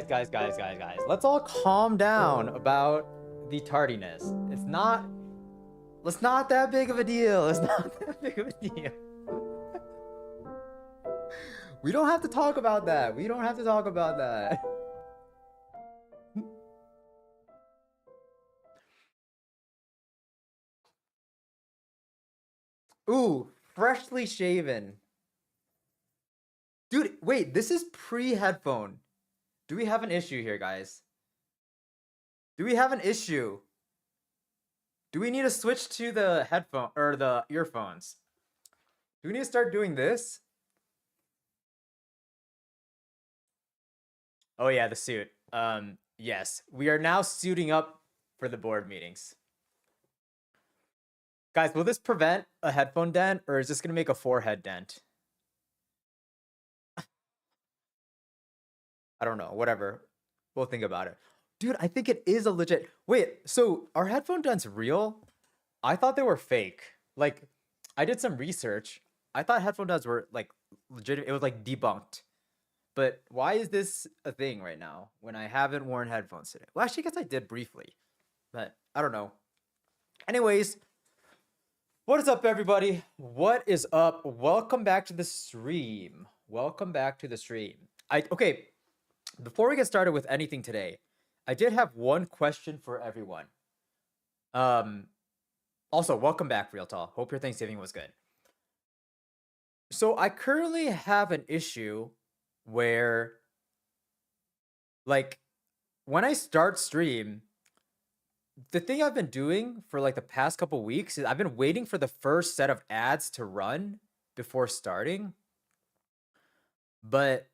guys. Let's all calm down about the tardiness. It's not that big of a deal. It's not that big of a deal. We don't have to talk about that. We don't have to talk about that. Ooh, freshly shaven. Dude, wait, this is pre-headphone. Do we have an issue here, guys? Do we have an issue? Do we need to switch to the headphone or the earphones? Do we need to start doing this? Oh yeah, the suit. Yes, we are now suiting up for the board meetings. Guys, will this prevent a headphone dent or is this gonna make a forehead dent? I don't know, whatever. We'll think about it. Dude, I think it is a legit. Wait, so are headphone dents real? I thought they were fake. Like, I did some research. I thought headphone dents were like legit. It was like debunked. But why is this a thing right now when I haven't worn headphones today? Well, actually, I guess I did briefly, but I don't know. Anyways, what is up, everybody? What is up? Welcome back to the stream. Welcome back to the stream. Okay, before we get started with anything today, I did have one question for everyone. Also, welcome back, Real Tall. Hope your Thanksgiving was good. So I currently have an issue where, like, when I start stream, the thing I've been doing for like the past couple weeks is I've been waiting for the first set of ads to run before starting. But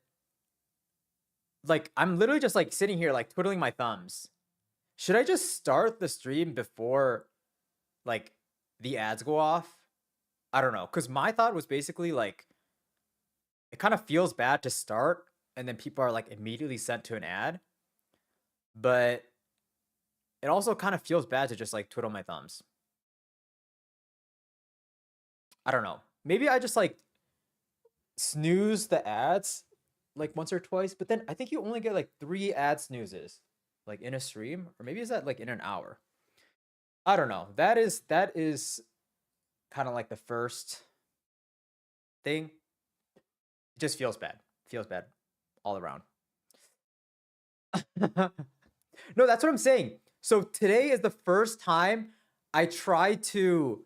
like, I'm literally just like sitting here like twiddling my thumbs. Should I just start the stream before like the ads go off? I don't know, because my thought was basically like, it kind of feels bad to start and then people are like immediately sent to an ad, but it also kind of feels bad to just like twiddle my thumbs. I don't know. Maybe I just like snooze the ads like once or twice, but then I think you only get like 3 ad snoozes like in a stream, or maybe is that like in an hour? I don't know. That is kind of like the first thing. It just feels bad. Feels bad all around. No, that's what I'm saying. So today is the first time I try to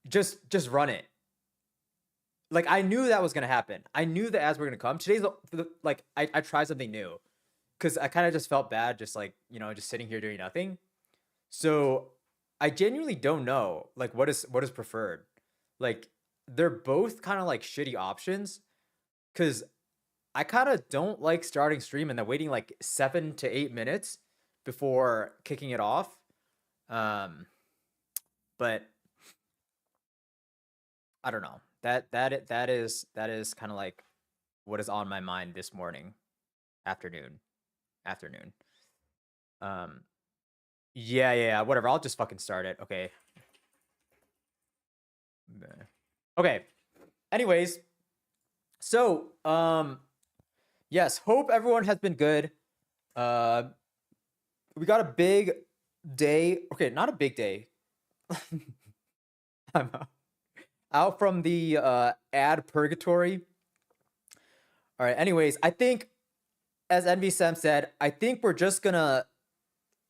just run it. Like, I knew that was gonna happen. I knew the ads were gonna come. Today's like I tried something new because I kind of just felt bad, just like, you know, just sitting here doing nothing. So I genuinely don't know like what is preferred. Like, they're both kind of like shitty options because I kind of don't like starting stream and then waiting like 7 to 8 minutes before kicking it off. But I don't know. That is kind of like what is on my mind this morning, afternoon. Um, yeah, whatever. I'll just fucking start it. Okay. Okay. Anyways, so yes, hope everyone has been good. We got a big day. Okay, not a big day. I'm out from the ad purgatory. All right. Anyways, I think, as NV Sam said, I think we're just gonna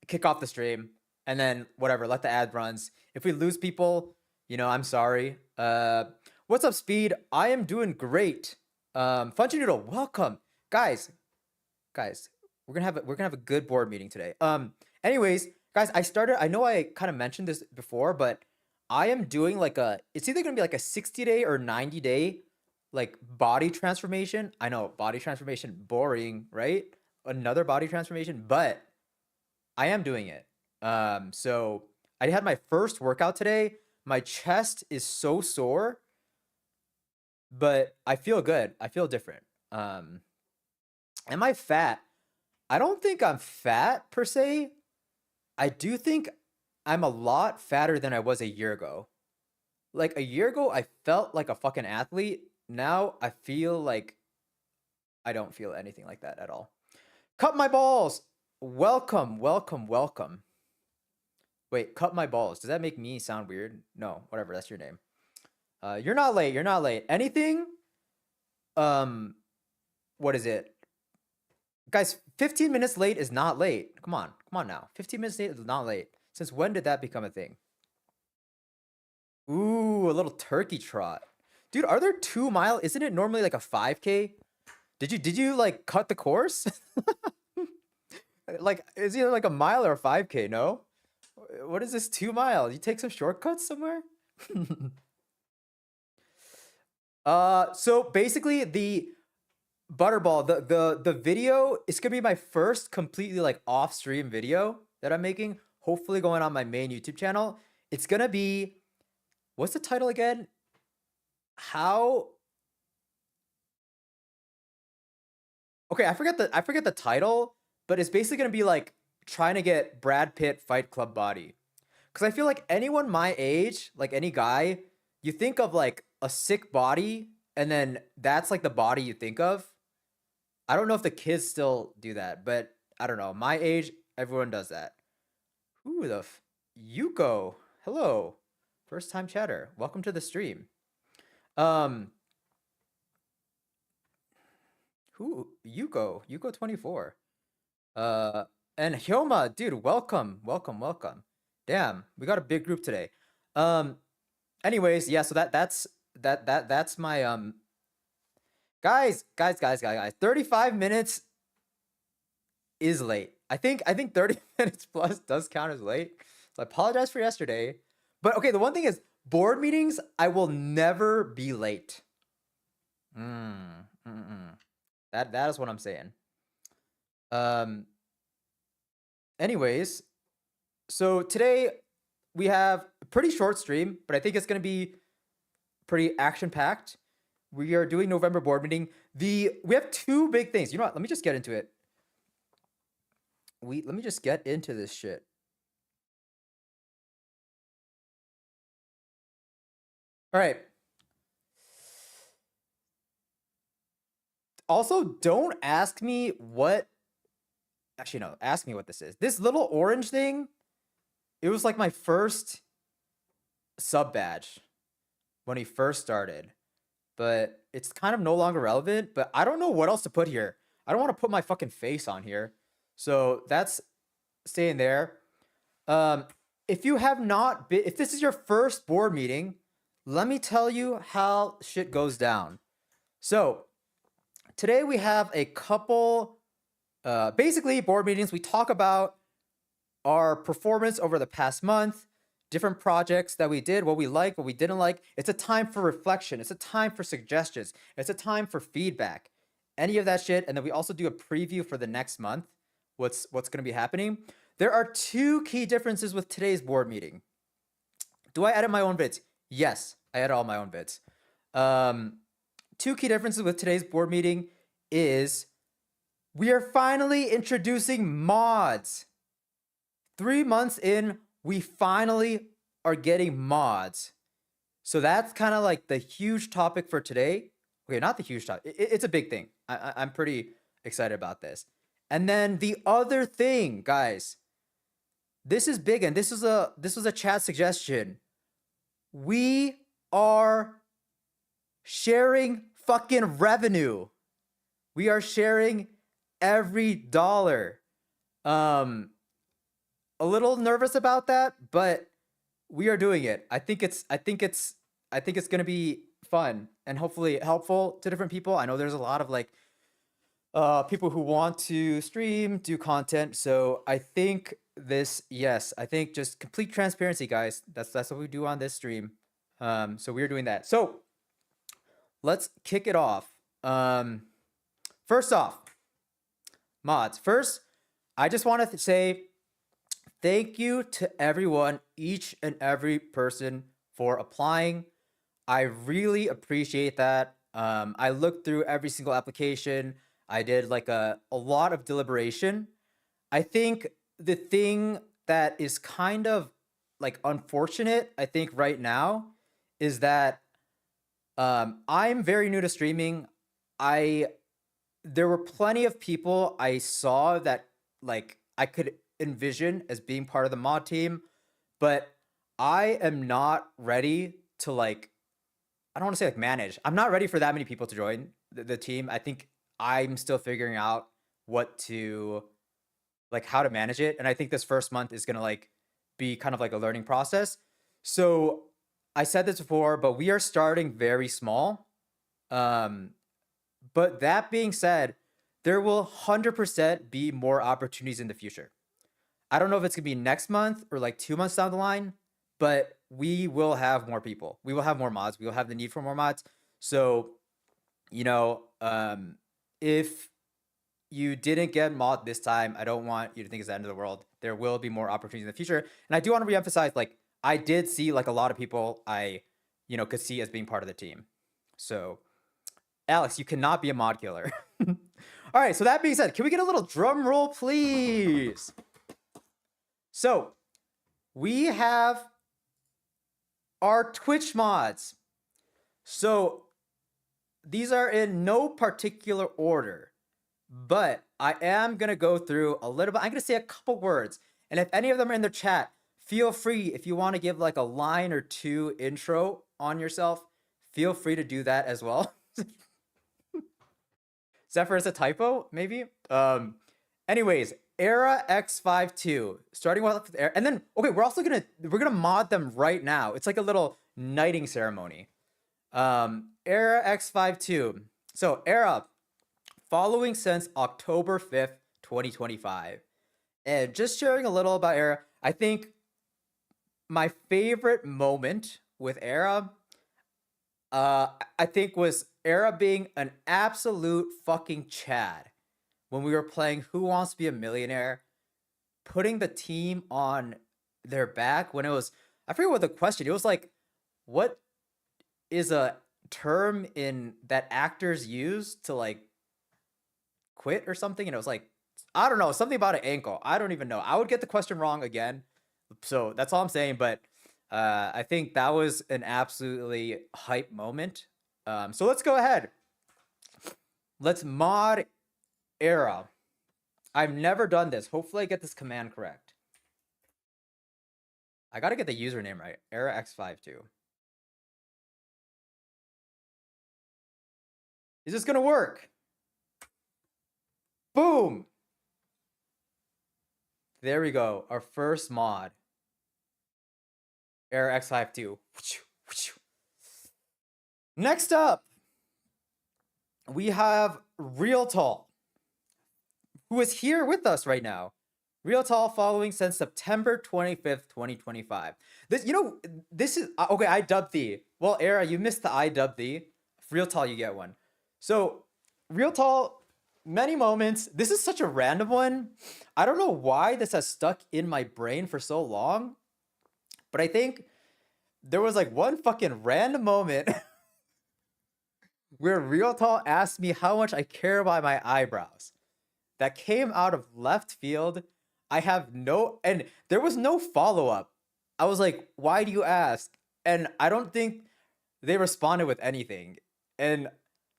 kick off the stream and then whatever, let the ad runs. If we lose people, you know, I'm sorry. What's up, Speed? I am doing great. Funchy Noodle, welcome, guys. We're gonna have a good board meeting today. Anyways, guys, I know I kind of mentioned this before, but I am doing like it's either gonna be like a 60-day or 90-day like body transformation. I know, body transformation, boring, right? Another body transformation, but I am doing it. So I had my first workout today. My chest is so sore, but I feel good. I feel different. Am I fat? I don't think I'm fat per se. I do think I'm a lot fatter than I was a year ago. Like, a year ago, I felt like a fucking athlete. Now I feel like I don't feel anything like that at all. Cut my balls. Welcome, welcome, welcome. Wait, cut my balls. Does that make me sound weird? No, whatever. That's your name. You're not late. You're not late. Anything? Um, what is it? Guys, 15 minutes late is not late. Come on now. 15 minutes late is not late. Since when did that become a thing? Ooh, a little turkey trot. Dude, are there 2 mile? Isn't it normally like a 5K? Did you like cut the course? Like, is it like a mile or a 5K? No? What is this 2 mile? You take some shortcuts somewhere? So basically the Butterball, the video is gonna be my first completely like off-stream video that I'm making, hopefully going on my main YouTube channel. It's gonna be, what's the title again? How? Okay, I forget the title, but it's basically gonna be like trying to get Brad Pitt Fight Club body. Cause I feel like anyone my age, like any guy, you think of like a sick body, and then that's like the body you think of. I don't know if the kids still do that, but I don't know. My age, everyone does that. Who the Yuko? Hello, first time chatter. Welcome to the stream. Um, who Yuko? Yuko 24. And Hyoma, dude, welcome, welcome, welcome. Damn, we got a big group today. Um, anyways, yeah. So that's my guys. 35 minutes is late. I think 30 minutes plus does count as late. So I apologize for yesterday. But okay, the one thing is board meetings, I will never be late. That is what I'm saying. Anyways, so today we have a pretty short stream, but I think it's gonna be pretty action-packed. We are doing November board meeting. We have two big things. You know what? Let me just get into it. Let me just get into this shit. All right. Also, don't ask me what. Actually, no. Ask me what this is. This little orange thing. It was like my first sub badge when he first started, but it's kind of no longer relevant. But I don't know what else to put here. I don't want to put my fucking face on here, so that's staying there. If you have not been, if this is your first board meeting, let me tell you how shit goes down. So today we have a couple, basically board meetings. We talk about our performance over the past month, different projects that we did, what we liked, what we didn't like. It's a time for reflection. It's a time for suggestions. It's a time for feedback. Any of that shit. And then we also do a preview for the next month. What's going to be happening. There are two key differences with today's board meeting. Do I edit my own vids? Yes, I edit all my own vids. Two key differences with today's board meeting is we are finally introducing mods. 3 months in, we finally are getting mods. So that's kind of like the huge topic for today. Okay, not the huge topic. It's a big thing. I'm pretty excited about this. And then the other thing, guys, this is big, and this was a chat suggestion. We are sharing fucking revenue. We are sharing every dollar. A little nervous about that, but we are doing it. I think it's gonna be fun and hopefully helpful to different people. I know there's a lot of like people who want to stream, do content. So I think I think just complete transparency, guys. That's what we do on this stream. So we're doing that. So let's kick it off. First off, mods. First, I just wanted to say thank you to everyone, each and every person for applying. I really appreciate that. I looked through every single application. I did like a lot of deliberation. I think the thing that is kind of like unfortunate, I think right now, is that I'm very new to streaming. I there were plenty of people I saw that like I could envision as being part of the mod team, but I am not ready to like, I don't want to say like manage. I'm not ready for that many people to join the team. I think I'm still figuring out what to like how to manage it, and I think this first month is gonna like be kind of like a learning process. So I said this before, but we are starting very small. Um, but that being said, there will 100% be more opportunities in the future. I don't know if it's gonna be next month or like 2 months down the line, but we will have more people. We will have more mods. We will have the need for more mods. So, you know, if you didn't get mod this time, I don't want you to think it's the end of the world. There will be more opportunities in the future. And I do want to reemphasize, like, I did see like a lot of people I, could see as being part of the team. So, Alex, you cannot be a mod killer. All right, so that being said, can we get a little drum roll, please? So, we have our Twitch mods. So, these are in no particular order, but I am going to go through a little bit. I'm going to say a couple words. And if any of them are in the chat, feel free, if you want to give like a line or two intro on yourself, feel free to do that as well. Zephyr is a typo, maybe? Anyways, Era X52, starting with Era, and then, okay, we're gonna mod them right now. It's like a little knighting ceremony. Era X52. So, Era, following since October 5th, 2025. And just sharing a little about Era, I think my favorite moment with Era, I think was Era being an absolute fucking Chad when we were playing Who Wants to Be a Millionaire, putting the team on their back when it was, I forget what the question, it was like, what is a term in that actors use to like quit or something? And it was like, I don't know, something about an ankle. I don't even know. I would get the question wrong again. So that's all I'm saying. But I think that was an absolutely hype moment. So let's go ahead. Let's mod Era. I've never done this. Hopefully I get this command correct. I gotta get the username right. Era X52. Is this gonna work? Boom! There we go. Our first mod. Era X52. Next up, we have Realtall, who is here with us right now. Realtall following since September 25th, 2025. This is okay. I dubbed thee. Well, Era, you missed the I dubbed thee. Realtall, you get one. So, Realtall, many moments. This is such a random one. I don't know why this has stuck in my brain for so long, but I think there was like one fucking random moment where Realtall asked me how much I care about my eyebrows. That came out of left field. And there was no follow up. I was like, why do you ask? And I don't think they responded with anything. And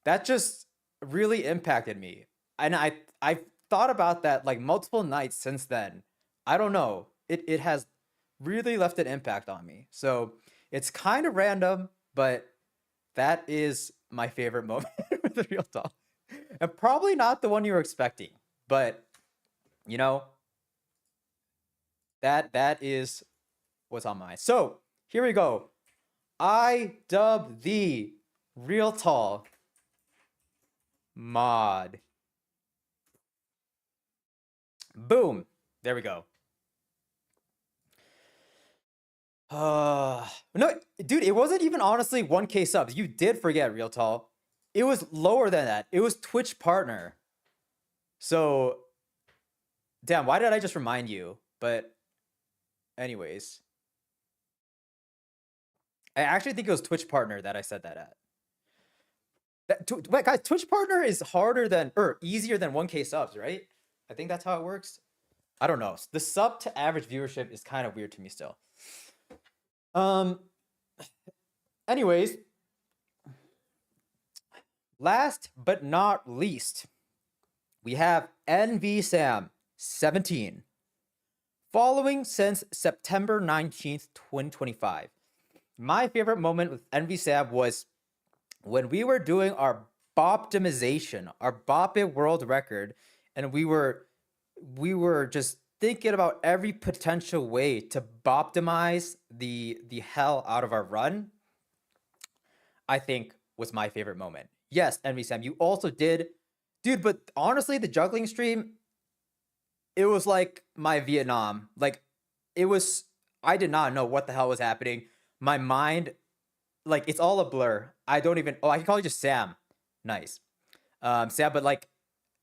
that just really impacted me. And I've thought about that like multiple nights since then. I don't know. It has really left an impact on me. So it's kind of random, but that is my favorite moment with the Realtall. And probably not the one you were expecting, but that is what's on mine. So here we go. I dub the Realtall mod. Boom. There we go. No, dude, it wasn't even honestly 1K subs. You did forget, Realtall. It was lower than that. It was Twitch partner. So, damn, why did I just remind you? But anyways, I actually think it was Twitch partner that I said that at. Wait, guys, Twitch partner is harder than, or easier than 1K subs, right? I think that's how it works. I don't know. The sub to average viewership is kind of weird to me still. Anyways, last but not least, we have NV Sam 17, following since September 19th, 2025. My favorite moment with NV Sam was when we were doing our Boptimization, our Bop It world record, and we were just thinking about every potential way to boptimize the hell out of our run. I think was my favorite moment. Yes, Envy Sam, you also did, dude. But honestly, the juggling stream, it was like my Vietnam. Like, it was. I did not know what the hell was happening. My mind, like, it's all a blur. I don't even. Oh, I can call you just Sam. Nice, Sam. But like,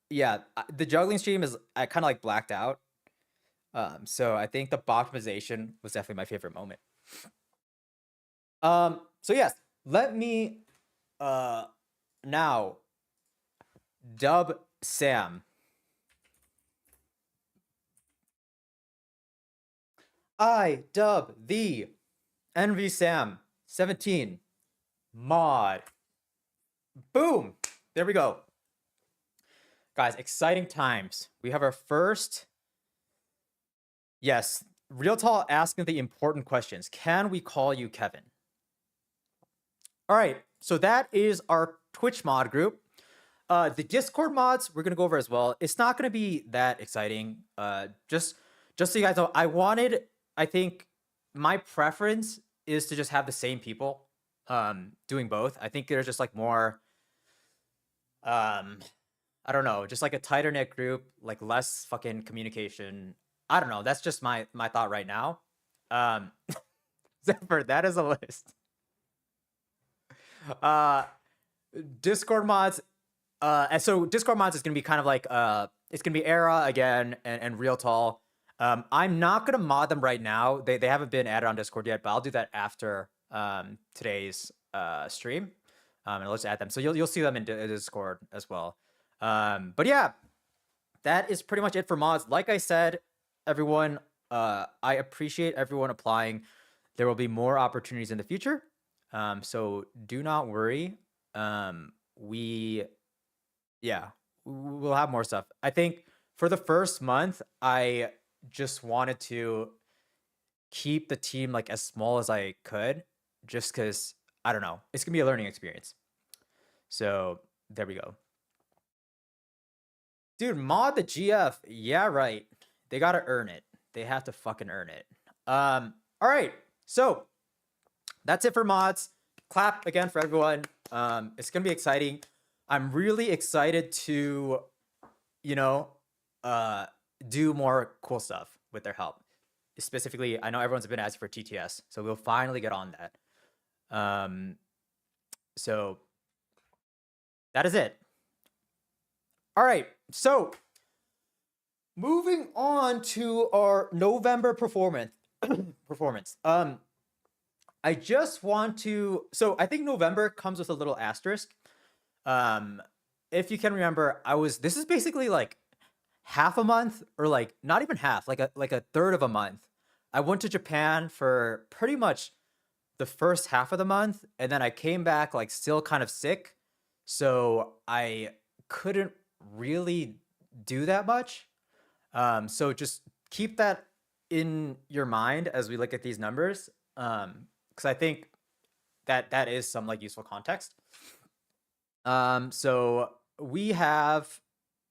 yeah, the juggling stream is I kind of like blacked out. So I think the optimization was definitely my favorite moment. So yes, let me uh now dub Sam. I dub the Envy Sam 17 mod. Boom. There we go. Guys, exciting times. We have our first. Yes, Real Tall asking the important questions. Can we call you Kevin? All right, so that is our Twitch mod group. The Discord mods we're gonna go over as well. It's not gonna be that exciting. Just so you guys know, I think my preference is to just have the same people doing both. I think there's just like more I don't know, just like a tighter knit group, like less fucking communication. I don't know. That's just my thought right now. Um Zephyr, that is a list. Uh Discord mods. And so Discord mods is gonna be kind of like it's gonna be Era again and Real Tall. I'm not gonna mod them right now. They haven't been added on Discord yet, but I'll do that after today's stream. And let's add them. So you'll see them in Discord as well. But yeah, that is pretty much it for mods. Like I said, everyone, I appreciate everyone applying. There will be more opportunities in the future. So do not worry. We yeah, we'll have more stuff. I think for the first month, I just wanted to keep the team like as small as I could, just because I don't know, it's gonna be a learning experience. So there we go. Dude, mod the GF. Yeah, right. They gotta earn it. They have to fucking earn it. All right. So that's it for mods. Clap again for everyone. It's gonna be exciting. I'm really excited to, you know, do more cool stuff with their help. Specifically, I know everyone's been asking for TTS, so we'll finally get on that. So that is it. All right, so moving on to our November performance. I just want to. So I think November comes with a little asterisk. If you can remember, This is basically like half a month, or like not even half, like a third of a month. I went to Japan for pretty much the first half of the month, and then I came back like still kind of sick, so I couldn't really do that much. So just keep that in your mind as we look at these numbers, because I think that is some like useful context. So we have,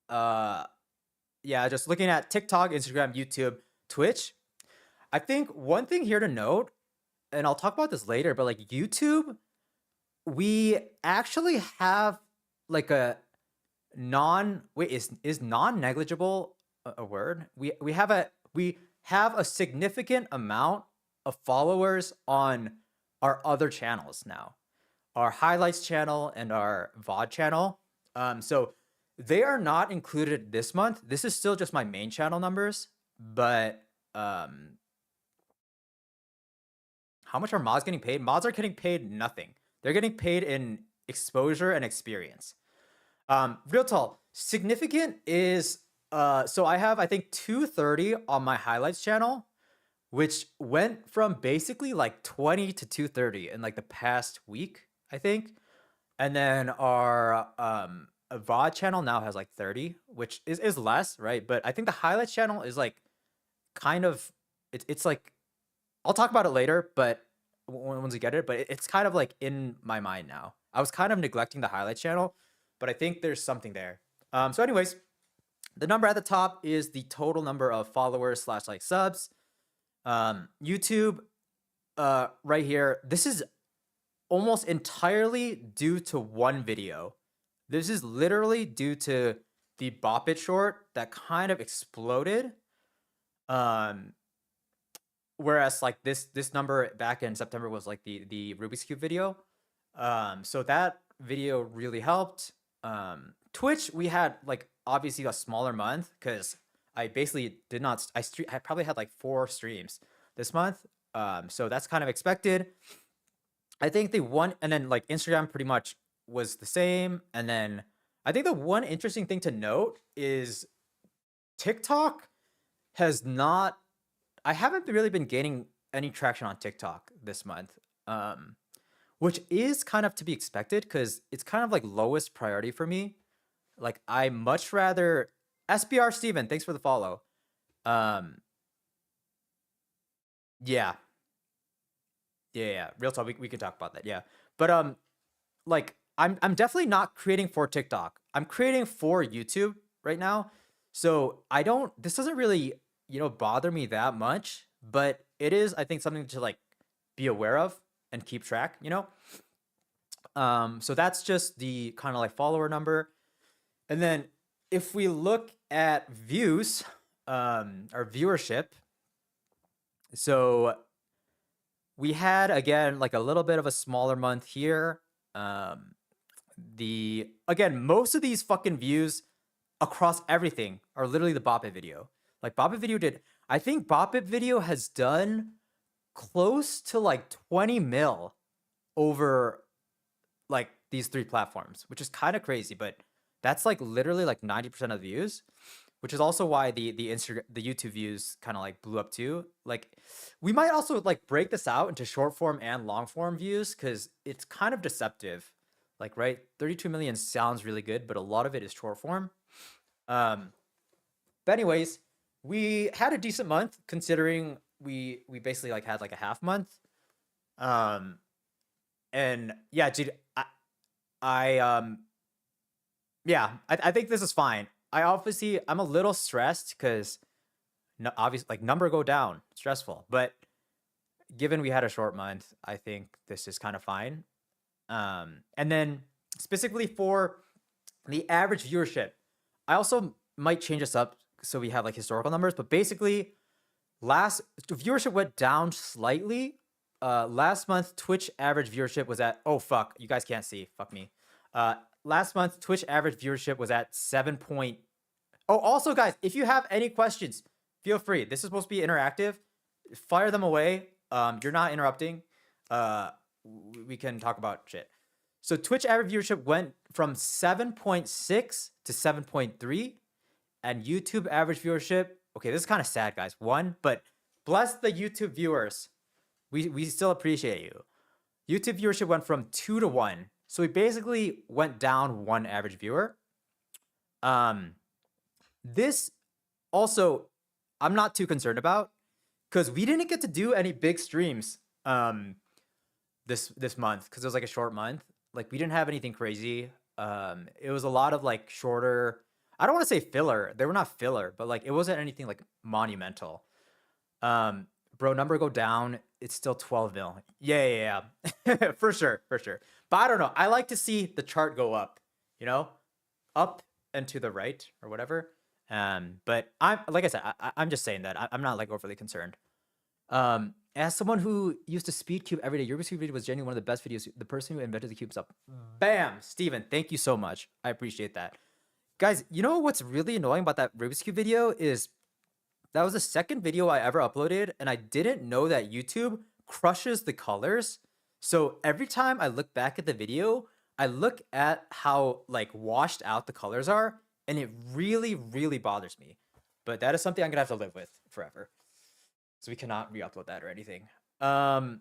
yeah, just looking at TikTok, Instagram, YouTube, Twitch. I think one thing here to note, and I'll talk about this later, but like YouTube, we actually have like a is non-negligible a word? We have a significant amount of followers on our other channels now, our highlights channel and our VOD channel. So they are not included this month. This is still just my main channel numbers, but how much are mods getting paid? Mods are getting paid nothing. They're getting paid in exposure and experience. Real Tall, significant is so I have I think 230 on my highlights channel, which went from basically like 20 to 230 in like the past week, I think. And then our a VOD channel now has like 30, which is less, right? But I think the highlights channel is like kind of it's like I'll talk about it later, but once we get it, but it's kind of like in my mind now. I was kind of neglecting the highlights channel, but I think there's something there. So anyways, the number at the top is the total number of followers slash like subs. YouTube, right here, this is almost entirely due to one video. This is literally due to the Bop It short that kind of exploded. Whereas like this number back in September was like the Rubik's Cube video. So that video really helped. Twitch, we had like obviously a smaller month because I basically did not I probably had like 4 streams this month. So that's kind of expected. I think the one, and then like Instagram pretty much was the same. And then I think the one interesting thing to note is TikTok has not, I haven't really been gaining any traction on TikTok this month, which is kind of to be expected because it's kind of like lowest priority for me. Like I much rather, SBR Steven, thanks for the follow. Yeah. Yeah, real talk. We can talk about that. Yeah, but like I'm definitely not creating for TikTok. I'm creating for YouTube right now. So I don't. This doesn't really bother me that much, but it is I think something to like be aware of and keep track. So that's just the kind of like follower number, and then if we look at views, our viewership. So we had again like a little bit of a smaller month here. Again, most of these fucking views across everything are literally the Bop It video. Like Bop It video did, I think Bop It video has done close to like 20 mil over like these 3 platforms, which is kind of crazy, but that's like literally like 90% of the views, which is also why the YouTube views kind of like blew up too. Like we might also like break this out into short form and long form views because it's kind of deceptive. Like, right, 32 million sounds really good, but a lot of it is short form. But anyways, we had a decent month considering we basically like had like a half month. And yeah, dude, I think this is fine. I'm a little stressed because obviously like number go down, stressful, but given we had a short month, I think this is kind of fine. And then specifically for the average viewership, I also might change this up so we have like historical numbers, but basically viewership went down slightly. Last month Twitch average viewership was at, oh fuck, you guys can't see, fuck me. Last month Twitch average viewership was at 7. Oh, also guys, if you have any questions, feel free. This is supposed to be interactive. Fire them away. You're not interrupting. We can talk about shit. So Twitch average viewership went from 7.6 to 7.3, and YouTube average viewership. Okay, this is kind of sad, guys. 1, but bless the YouTube viewers. We still appreciate you. YouTube viewership went from 2 to 1, so we basically went down 1 average viewer. This also I'm not too concerned about because we didn't get to do any big streams this month because it was like a short month. Like we didn't have anything crazy. It was a lot of like shorter, I don't want to say filler, they were not filler, but like it wasn't anything like monumental. Bro, number go down, it's still 12 mil. Yeah. for sure. But I don't know, I like to see the chart go up, up and to the right or whatever. But I'm like I said, I'm just saying that I'm not like overly concerned. As someone who used to speed cube every day, your Rubik's Cube video was genuinely one of the best videos. The person who invented the cube's up. Bam, Steven, thank you so much. I appreciate that. Guys, you know what's really annoying about that Rubik's Cube video is that was the second video I ever uploaded, and I didn't know that YouTube crushes the colors. So every time I look back at the video, I look at how like washed out the colors are, and it really, really bothers me. But that is something I'm gonna have to live with forever. So we cannot re-upload that or anything. Okay,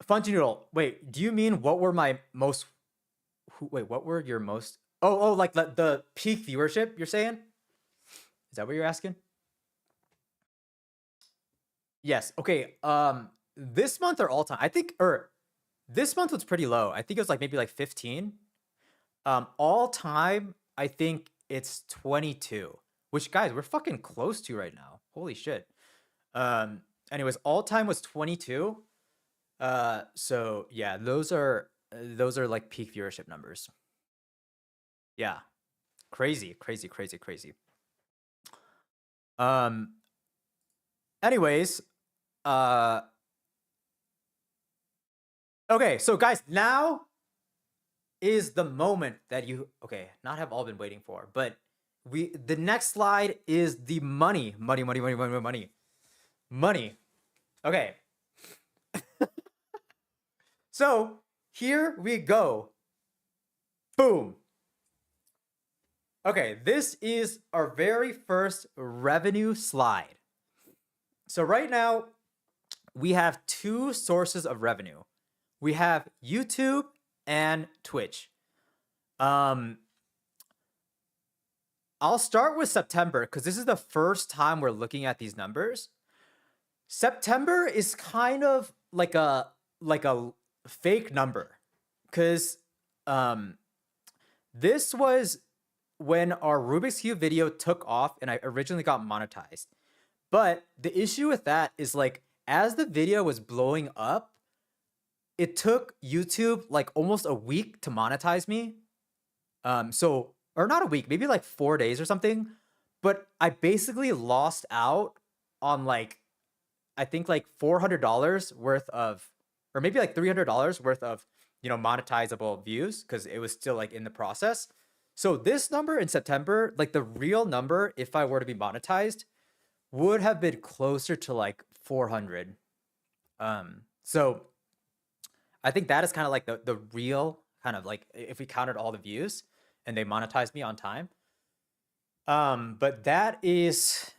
Funky Noodle. Wait, do you mean what were my most Wait, what were your most? Oh, like the peak viewership. You're saying? Is that what you're asking? Yes. Okay. This month or all time? I think, or this month was pretty low. I think it was like maybe like 15. All time, I think it's 22. Which guys, we're fucking close to right now. Holy shit. Um. Anyways, all time was 22. So yeah, those are like peak viewership numbers. Yeah. Crazy, crazy, crazy, crazy. Um. Anyways, uh. Okay, so guys, now is the moment that you not have all been waiting for, but the next slide is the money, money, money, money, money, money, money. Okay, so here we go. Boom. Okay, this is our very first revenue slide. So right now, we have two sources of revenue. We have YouTube and Twitch. I'll start with September because this is the first time we're looking at these numbers. September is kind of like a fake number because this was when our Rubik's Cube video took off and I originally got monetized. But the issue with that is like as the video was blowing up, it took YouTube like almost a week to monetize me. So or not a week, maybe like 4 days or something. But I basically lost out on like I think like $400 worth of, or maybe like $300 worth of, monetizable views because it was still like in the process. So this number in September, like the real number, if I were to be monetized, would have been closer to like 400. So I think that is kind of like the real kind of like if we counted all the views and they monetized me on time. But that is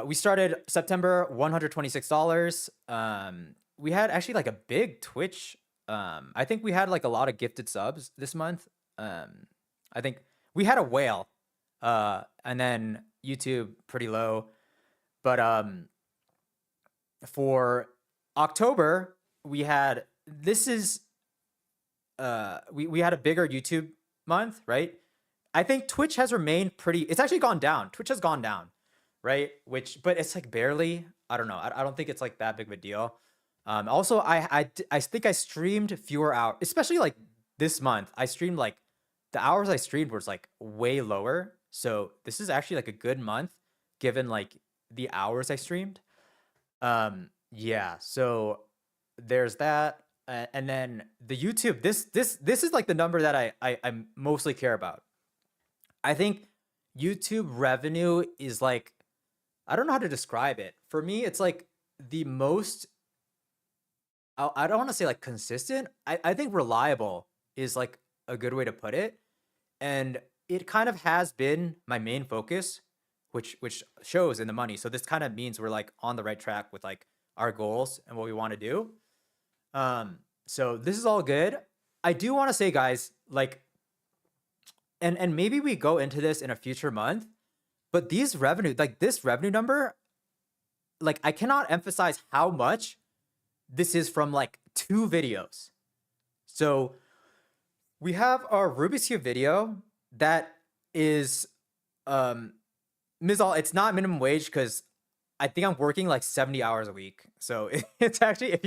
we started September $126. We had actually like a big Twitch. I think we had like a lot of gifted subs this month. I think we had a whale. And then YouTube pretty low. But for October, we had this is we had a bigger YouTube month, right? I think Twitch has remained pretty. It's actually gone down. Twitch has gone down, right? But it's like barely. I don't know. I don't think it's like that big of a deal. Also, I think I streamed fewer hours, especially like this month. I streamed like the hours I streamed was like way lower. So this is actually like a good month given like the hours I streamed. Yeah. So there's that. And then the YouTube. This is like the number that I mostly care about. I think YouTube revenue is like, I don't know how to describe it. For me, it's like the most, I don't want to say like consistent. I think reliable is like a good way to put it. And it kind of has been my main focus, which shows in the money. So this kind of means we're like on the right track with like our goals and what we want to do. So this is all good. I do want to say, guys, like, and maybe we go into this in a future month, but these revenue, like this revenue number, like I cannot emphasize how much this is from like 2 videos. So we have our Rubik's Cube video that is Mizal, it's not minimum wage because I think I'm working like 70 hours a week. So it's actually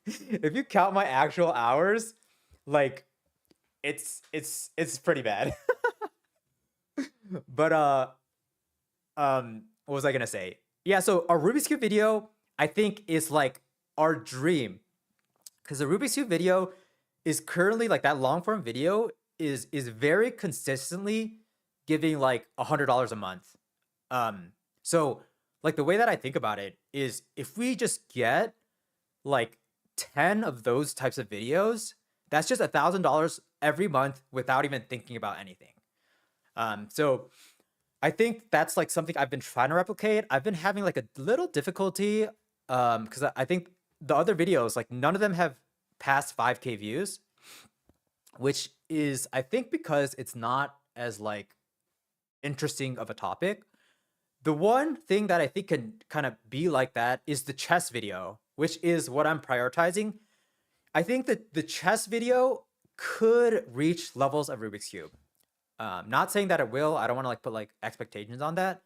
if you count my actual hours, like it's pretty bad. But what was I gonna say? Yeah, so our Rubik's Cube video, I think, is like our dream. Because the Rubik's Cube video is currently like that long form video is very consistently giving like $100 a month. So like the way that I think about it is if we just get like 10 of those types of videos, that's just $1,000 every month without even thinking about anything. So I think that's like something I've been trying to replicate. I've been having like a little difficulty because I think the other videos, like none of them have passed 5K views. which is, I think, because it's not as like interesting of a topic. The one thing that I think can kind of be like that is the chess video, which is what I'm prioritizing. I think that the chess video could reach levels of Rubik's Cube. Not saying that it will. I don't want to like put like expectations on that,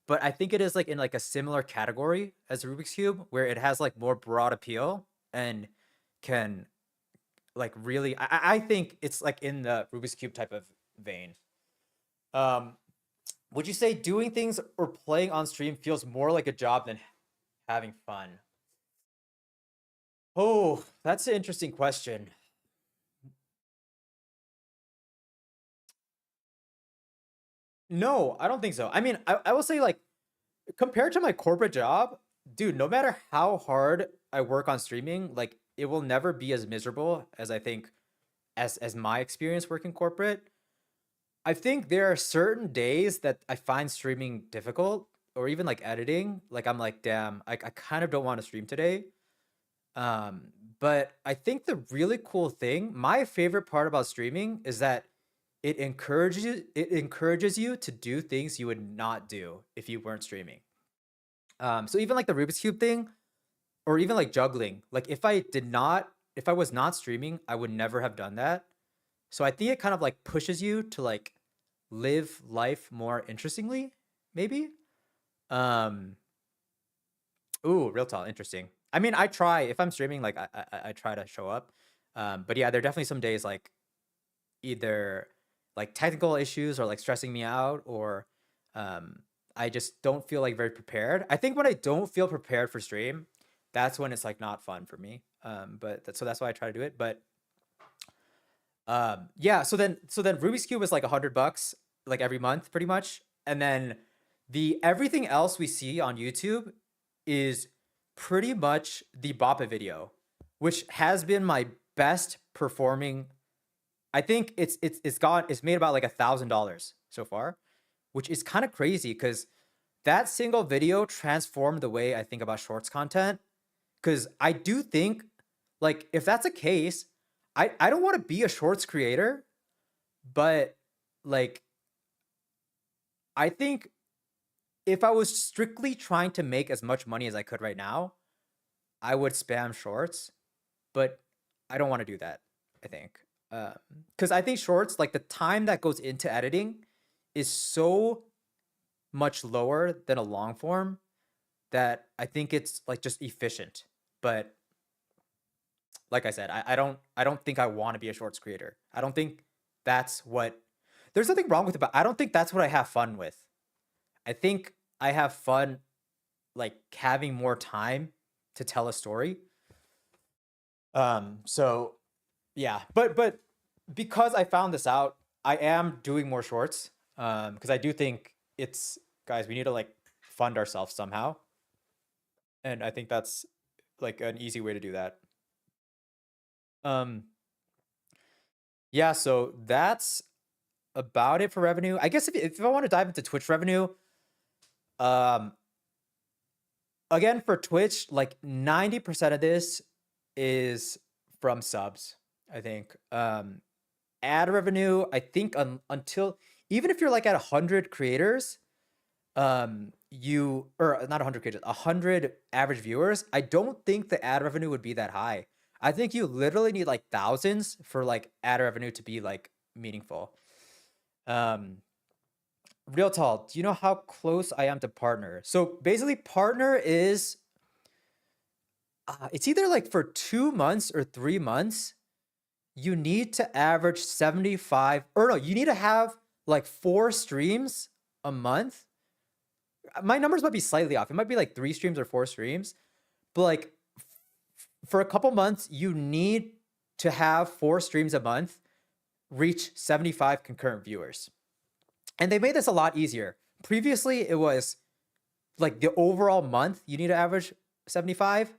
but I think it is like in like a similar category as Rubik's Cube, where it has like more broad appeal and can like really. I think it's like in the Rubik's Cube type of vein. Um, would you say doing things or playing on stream feels more like a job than having fun? Oh, that's an interesting question. No, I don't think so. I mean, I will say like compared to my corporate job, dude, no matter how hard I work on streaming, like it will never be as miserable as I think as my experience working corporate. I think there are certain days that I find streaming difficult or even like editing. Like I'm like, damn, I kind of don't want to stream today. Um, but I think the really cool thing, my favorite part about streaming is that it encourages you to do things you would not do if you weren't streaming. So even like the Rubik's Cube thing, or even like juggling, like if I was not streaming, I would never have done that. So I think it kind of like pushes you to like live life more interestingly, maybe. Um, ooh, real talk, interesting. I mean, I try if I'm streaming, like I try to show up. But yeah, there are definitely some days like either like technical issues or like stressing me out, or um I just don't feel like very prepared. I think when I don't feel prepared for stream, that's when it's like not fun for me. But so that's why I try to do it. But yeah, so then Rubik's Cube is like $100 like every month pretty much. And then the everything else we see on YouTube is pretty much the Boppa video, which has been my best performing. I think it's made about like $1,000 so far, which is kind of crazy because that single video transformed the way I think about shorts content. Because I do think, like, if that's a case, I don't want to be a shorts creator, but like, I think if I was strictly trying to make as much money as I could right now, I would spam shorts, but I don't want to do that, I think. Because I think shorts, like the time that goes into editing is so much lower than a long form that I think it's like just efficient. But like I said, I don't think I want to be a shorts creator. I don't think that's what there's nothing wrong with it, but I don't think that's what I have fun with. I think I have fun like having more time to tell a story. So yeah, but because I found this out, I am doing more shorts. Because I do think it's guys, we need to like fund ourselves somehow, and I think that's like an easy way to do that. Um, yeah, so that's about it for revenue. I guess if I want to dive into Twitch revenue, um, again for Twitch, like 90% of this is from subs. I think. Ad revenue, I think until even if you're like at 100 creators, you or not 100 creators, 100 average viewers, I don't think the ad revenue would be that high. I think you literally need like thousands for like ad revenue to be like meaningful. Um, Real tall, do you know how close I am to partner? So basically, partner is it's either like for 2 months or 3 months, you need to average 75, or no, you need to have like 4 streams a month. My numbers might be slightly off. It might be like 3 streams or 4 streams, but like for a couple months, you need to have 4 streams a month reach 75 concurrent viewers. And they made this a lot easier. Previously, it was like the overall month, you need to average 75,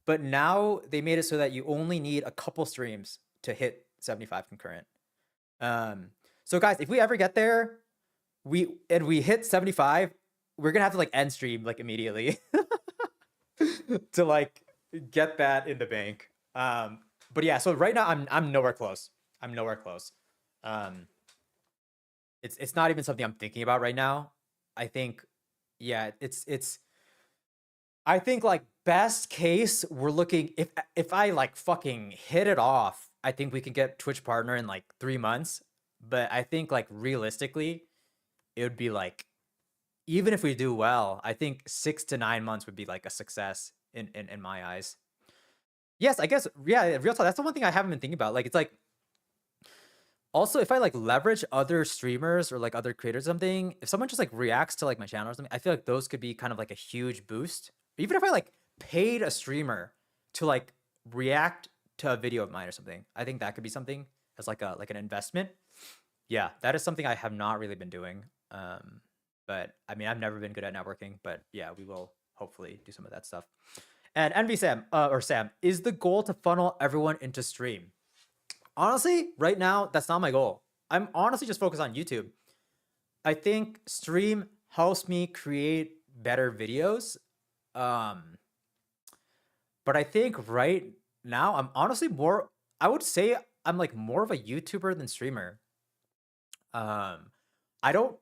but now they made it so that you only need a couple streams to hit 75 concurrent. Um, so guys, if we ever get there, we hit 75, we're gonna have to like end stream like immediately to like get that in the bank. But yeah, so right now I'm nowhere close. I'm nowhere close. Um, it's not even something I'm thinking about right now. I think, yeah, it's. I think like best case, we're looking if I like fucking hit it off, I think we can get Twitch partner in like 3 months. But I think like realistically, it would be like even if we do well, I think 6 to 9 months would be like a success in my eyes. Yes, I guess, yeah, real talk. That's the one thing I haven't been thinking about. Like, it's like also if I like leverage other streamers or like other creators or something, if someone just like reacts to like my channel or something, I feel like those could be kind of like a huge boost. Even if I like paid a streamer to like react to a video of mine or something, I think that could be something as like a like an investment. Yeah, that is something I have not really been doing. But I mean, I've never been good at networking, but yeah, we will hopefully do some of that stuff. And Envy Sam, or Sam, is the goal to funnel everyone into stream? Honestly, right now, that's not my goal. I'm honestly just focused on YouTube. I think stream helps me create better videos. Um, but I think right now, I'm honestly more, I would say I'm like more of a YouTuber than streamer. I don't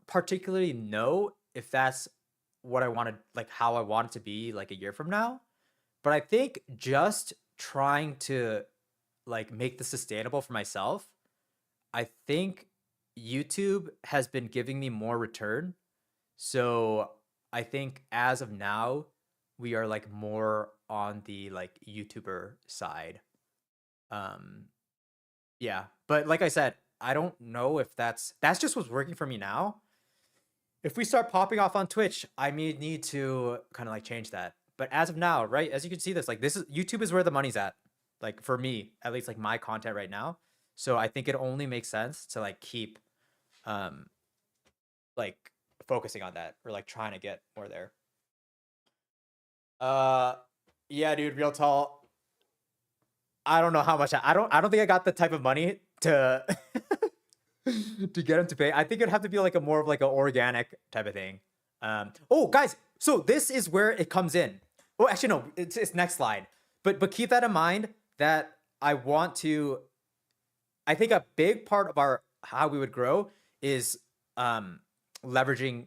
particularly know if that's what I wanted, like how I want it to be like a year from now. But I think just trying to like make this sustainable for myself, I think YouTube has been giving me more return. So I think as of now, we are like more on the like YouTuber side. Um, yeah, but like I said, I don't know if that's just what's working for me now. If we start popping off on Twitch, I may need to kind of like change that. But as of now, right, as you can see this, like this is YouTube is where the money's at. Like for me, at least like my content right now. So I think it only makes sense to like keep um like focusing on that or like trying to get more there. Uh yeah, dude, real tall. I don't know how much I don't think I got the type of money to to get him to pay. I think it'd have to be like a more of like an organic type of thing. Oh, guys, so this is where it comes in. Oh, actually, no, it's next slide. But keep that in mind that I want to. I think a big part of our how we would grow is leveraging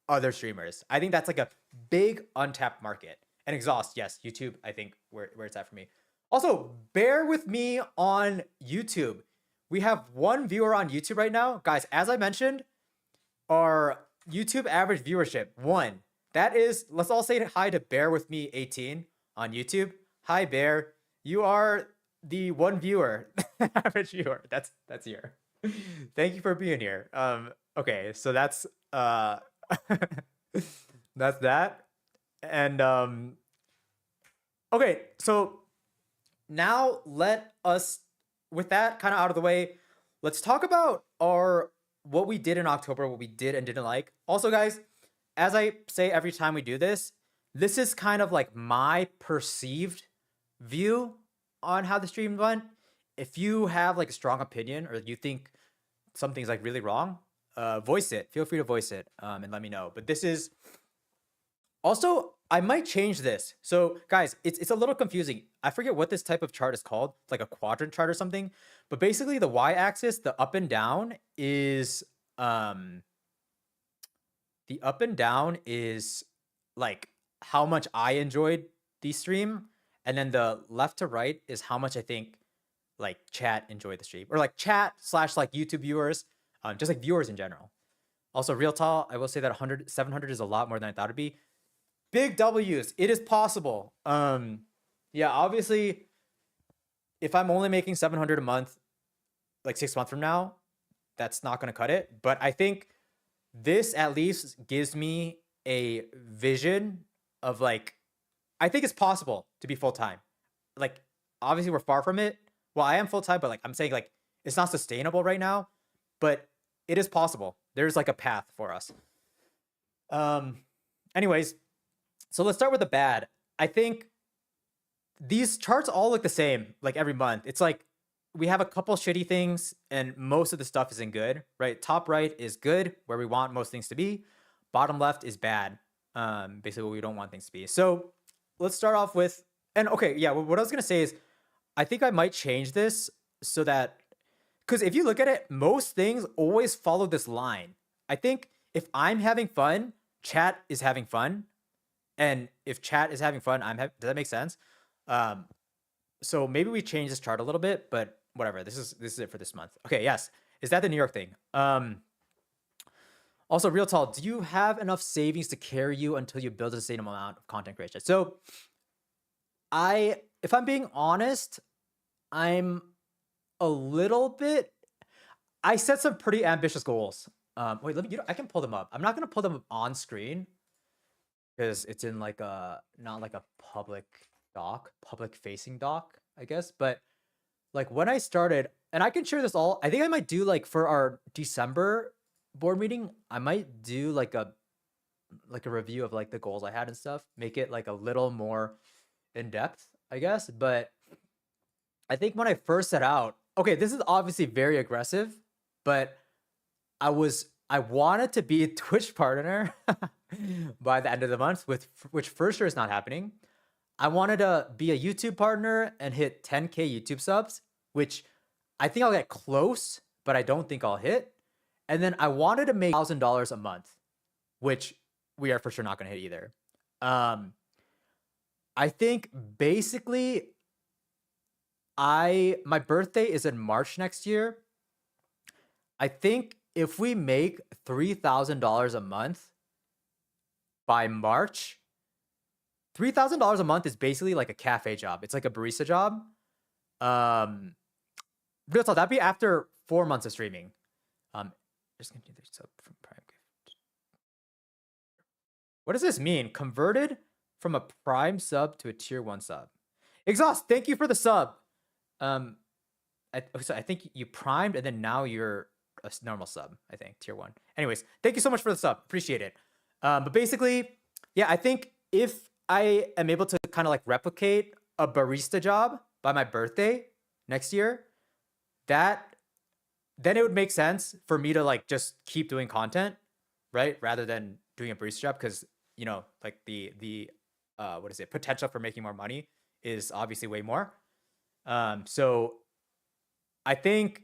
other streamers. I think that's like a big untapped market. And exhaust, yes, YouTube. I think where it's at for me. Also, bear with me on YouTube. We have one viewer on YouTube right now. Guys, as I mentioned, our YouTube average viewership, 1. That is, let's all say hi to Bear with me 18 on YouTube. Hi, Bear. You are the one viewer, average viewer. That's here. Thank you for being here. Okay, so that's that's that. And okay, so now let us, with that kind of out of the way, let's talk about our what we did in October, what we did and didn't like. Also, guys, as I say every time we do this, this is kind of like my perceived view on how the stream went. If you have like a strong opinion or you think something's like really wrong, voice it. Feel free to voice it and let me know. But this is also, I might change this. So guys, it's a little confusing. I forget what this type of chart is called. It's like a quadrant chart or something. But basically the y-axis, the up and down is like how much I enjoyed the stream. And then the left to right is how much I think like chat enjoyed the stream. Or like chat / like YouTube viewers, just like viewers in general. Also, real tall, I will say that 700 is a lot more than I thought it'd be. Big W's. It is possible. Yeah, obviously, if I'm only making 700 a month, like 6 months from now, that's not gonna cut it. But I think this at least gives me a vision of like, I think it's possible to be full time. Like, obviously, we're far from it. Well, I am full time, but like I'm saying, like it's not sustainable right now, but it is possible. There's like a path for us. Anyways. So let's start with the bad. I think these charts all look the same, like every month. It's like we have a couple shitty things and most of the stuff isn't good, right? Top right is good, where we want most things to be. Bottom left is bad, basically what we don't want things to be. So let's start off with, and okay, yeah, what I was gonna say is, I think I might change this so that because if you look at it, most things always follow this line. I think if I'm having fun, chat is having fun, and if chat is having fun, does that make sense? Um, so maybe we change this chart a little bit, but whatever. This is it for this month. Okay, yes. Is that the New York thing? Also, Real Tall, do you have enough savings to carry you until you build a sustainable amount of content creation? So if I'm being honest, I'm a little bit, I set some pretty ambitious goals. Wait, I can pull them up. I'm not going to pull them up on screen because it's in like not like a public facing doc, I guess. But like when I started, and I can share this all, I think I might do like for our December board meeting, I might do like a review of like the goals I had and stuff, make it like a little more in depth, I guess. But I think when I first set out, okay, this is obviously very aggressive, but I wanted to be a Twitch partner by the end of the month, which for sure is not happening. I wanted to be a YouTube partner and hit 10K YouTube subs, which I think I'll get close, but I don't think I'll hit. And then I wanted to make $1,000 a month, which we are for sure not going to hit either. I think basically my birthday is in March next year. I think if we make $3,000 a month by March, $3,000 a month is basically like a cafe job. It's like a barista job. Real talk, that'd be after 4 months of streaming. Just gonna do the sub from Prime Gift. What does this mean? Converted from a Prime sub to a tier 1 sub. Exhaust, thank you for the sub. So I think you primed and then now you're a normal sub, I think, tier 1. Anyways, thank you so much for the sub. Appreciate it. But basically, yeah, I think if I am able to kind of like replicate a barista job by my birthday next year, then it would make sense for me to like just keep doing content, right? Rather than doing a barista job, because you know, like the what is it? Potential for making more money is obviously way more. So I think,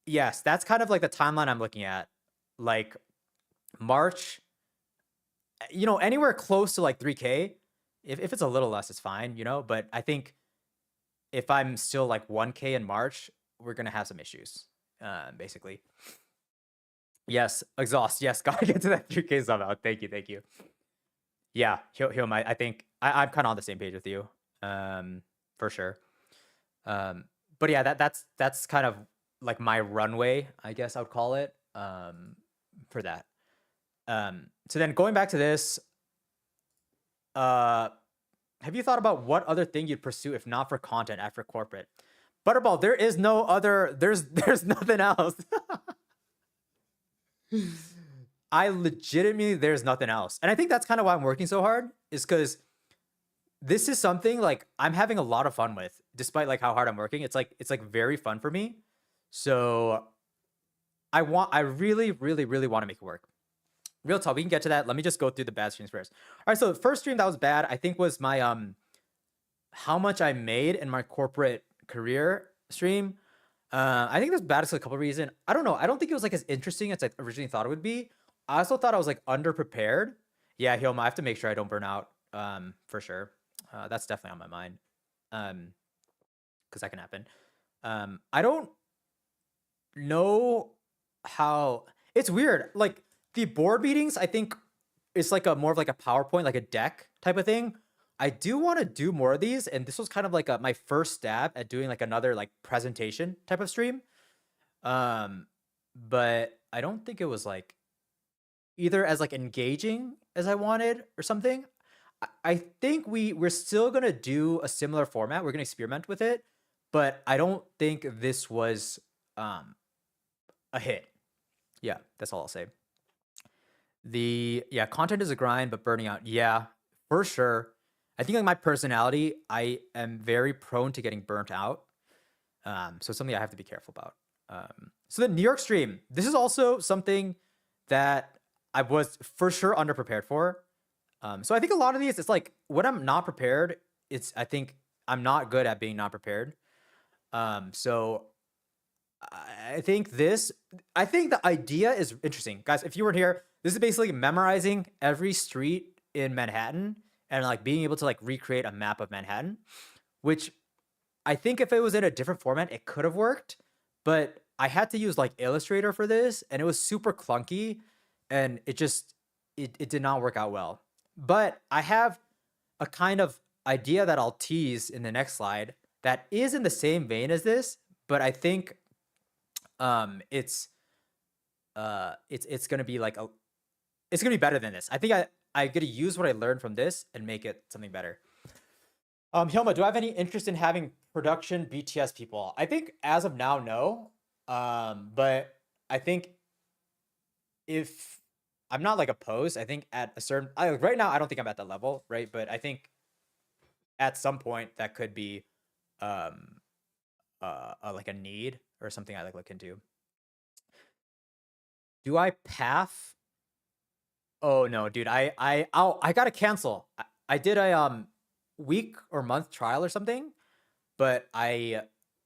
yes, that's kind of like the timeline I'm looking at. Like March, you know, anywhere close to like 3K. If it's a little less, it's fine, you know. But I think if I'm still like 1K in March, we're gonna have some issues, basically. Yes, exhaust. Yes, gotta get to that 3K sub out. Thank you. Yeah, I think I'm kind of on the same page with you, for sure. But yeah, that's kind of like my runway, I guess I would call it, for that. So then going back to this, have you thought about what other thing you'd pursue if not for content after corporate? Butterball, there is no other, there's nothing else. There's nothing else. And I think that's kind of why I'm working so hard, is because this is something like I'm having a lot of fun with, despite like how hard I'm working. It's like very fun for me. So I really want to make it work. Real talk, we can get to that. Let me just go through the bad streams first. All right, so the first stream that was bad, I think, was my how much I made in my corporate career stream. I think that's bad for a couple of reasons. I don't know. I don't think it was like as interesting as I originally thought it would be. I also thought I was like underprepared. Yeah, Hilma, I have to make sure I don't burn out, for sure. That's definitely on my mind, because that can happen. I don't know how, it's weird. Like the board meetings, I think it's like more of like a PowerPoint, like a deck type of thing. I do want to do more of these, and this was kind of like my first stab at doing like another like presentation type of stream. But I don't think it was like either as like engaging as I wanted or something. I think we're still gonna do a similar format. We're gonna experiment with it, but I don't think this was a hit. Yeah, that's all I'll say. Content is a grind, but burning out, yeah, for sure. I think like my personality, I am very prone to getting burnt out. So it's something I have to be careful about. So the New York stream, this is also something that I was for sure underprepared for. So I think a lot of these, it's like when I'm not prepared, I think I'm not good at being not prepared. So I think this, I think the idea is interesting. Guys, if you weren't here, this is basically memorizing every street in Manhattan and like being able to like recreate a map of Manhattan, which I think if it was in a different format, it could have worked, but I had to use like Illustrator for this and it was super clunky and it did not work out well. But I have a kind of idea that I'll tease in the next slide that is in the same vein as this, but I think um it's it's gonna be like it's gonna be better than this. I think I'm gonna use what I learned from this and make it something better. Hilma, do I have any interest in having production BTS people? I think as of now, no. But I think if I'm not like opposed, I think at a certain right now I don't think I'm at that level, right? But I think at some point that could be um like a need or something I like look into. Do I path? Oh no, dude. I gotta cancel. I did a week or month trial or something, but I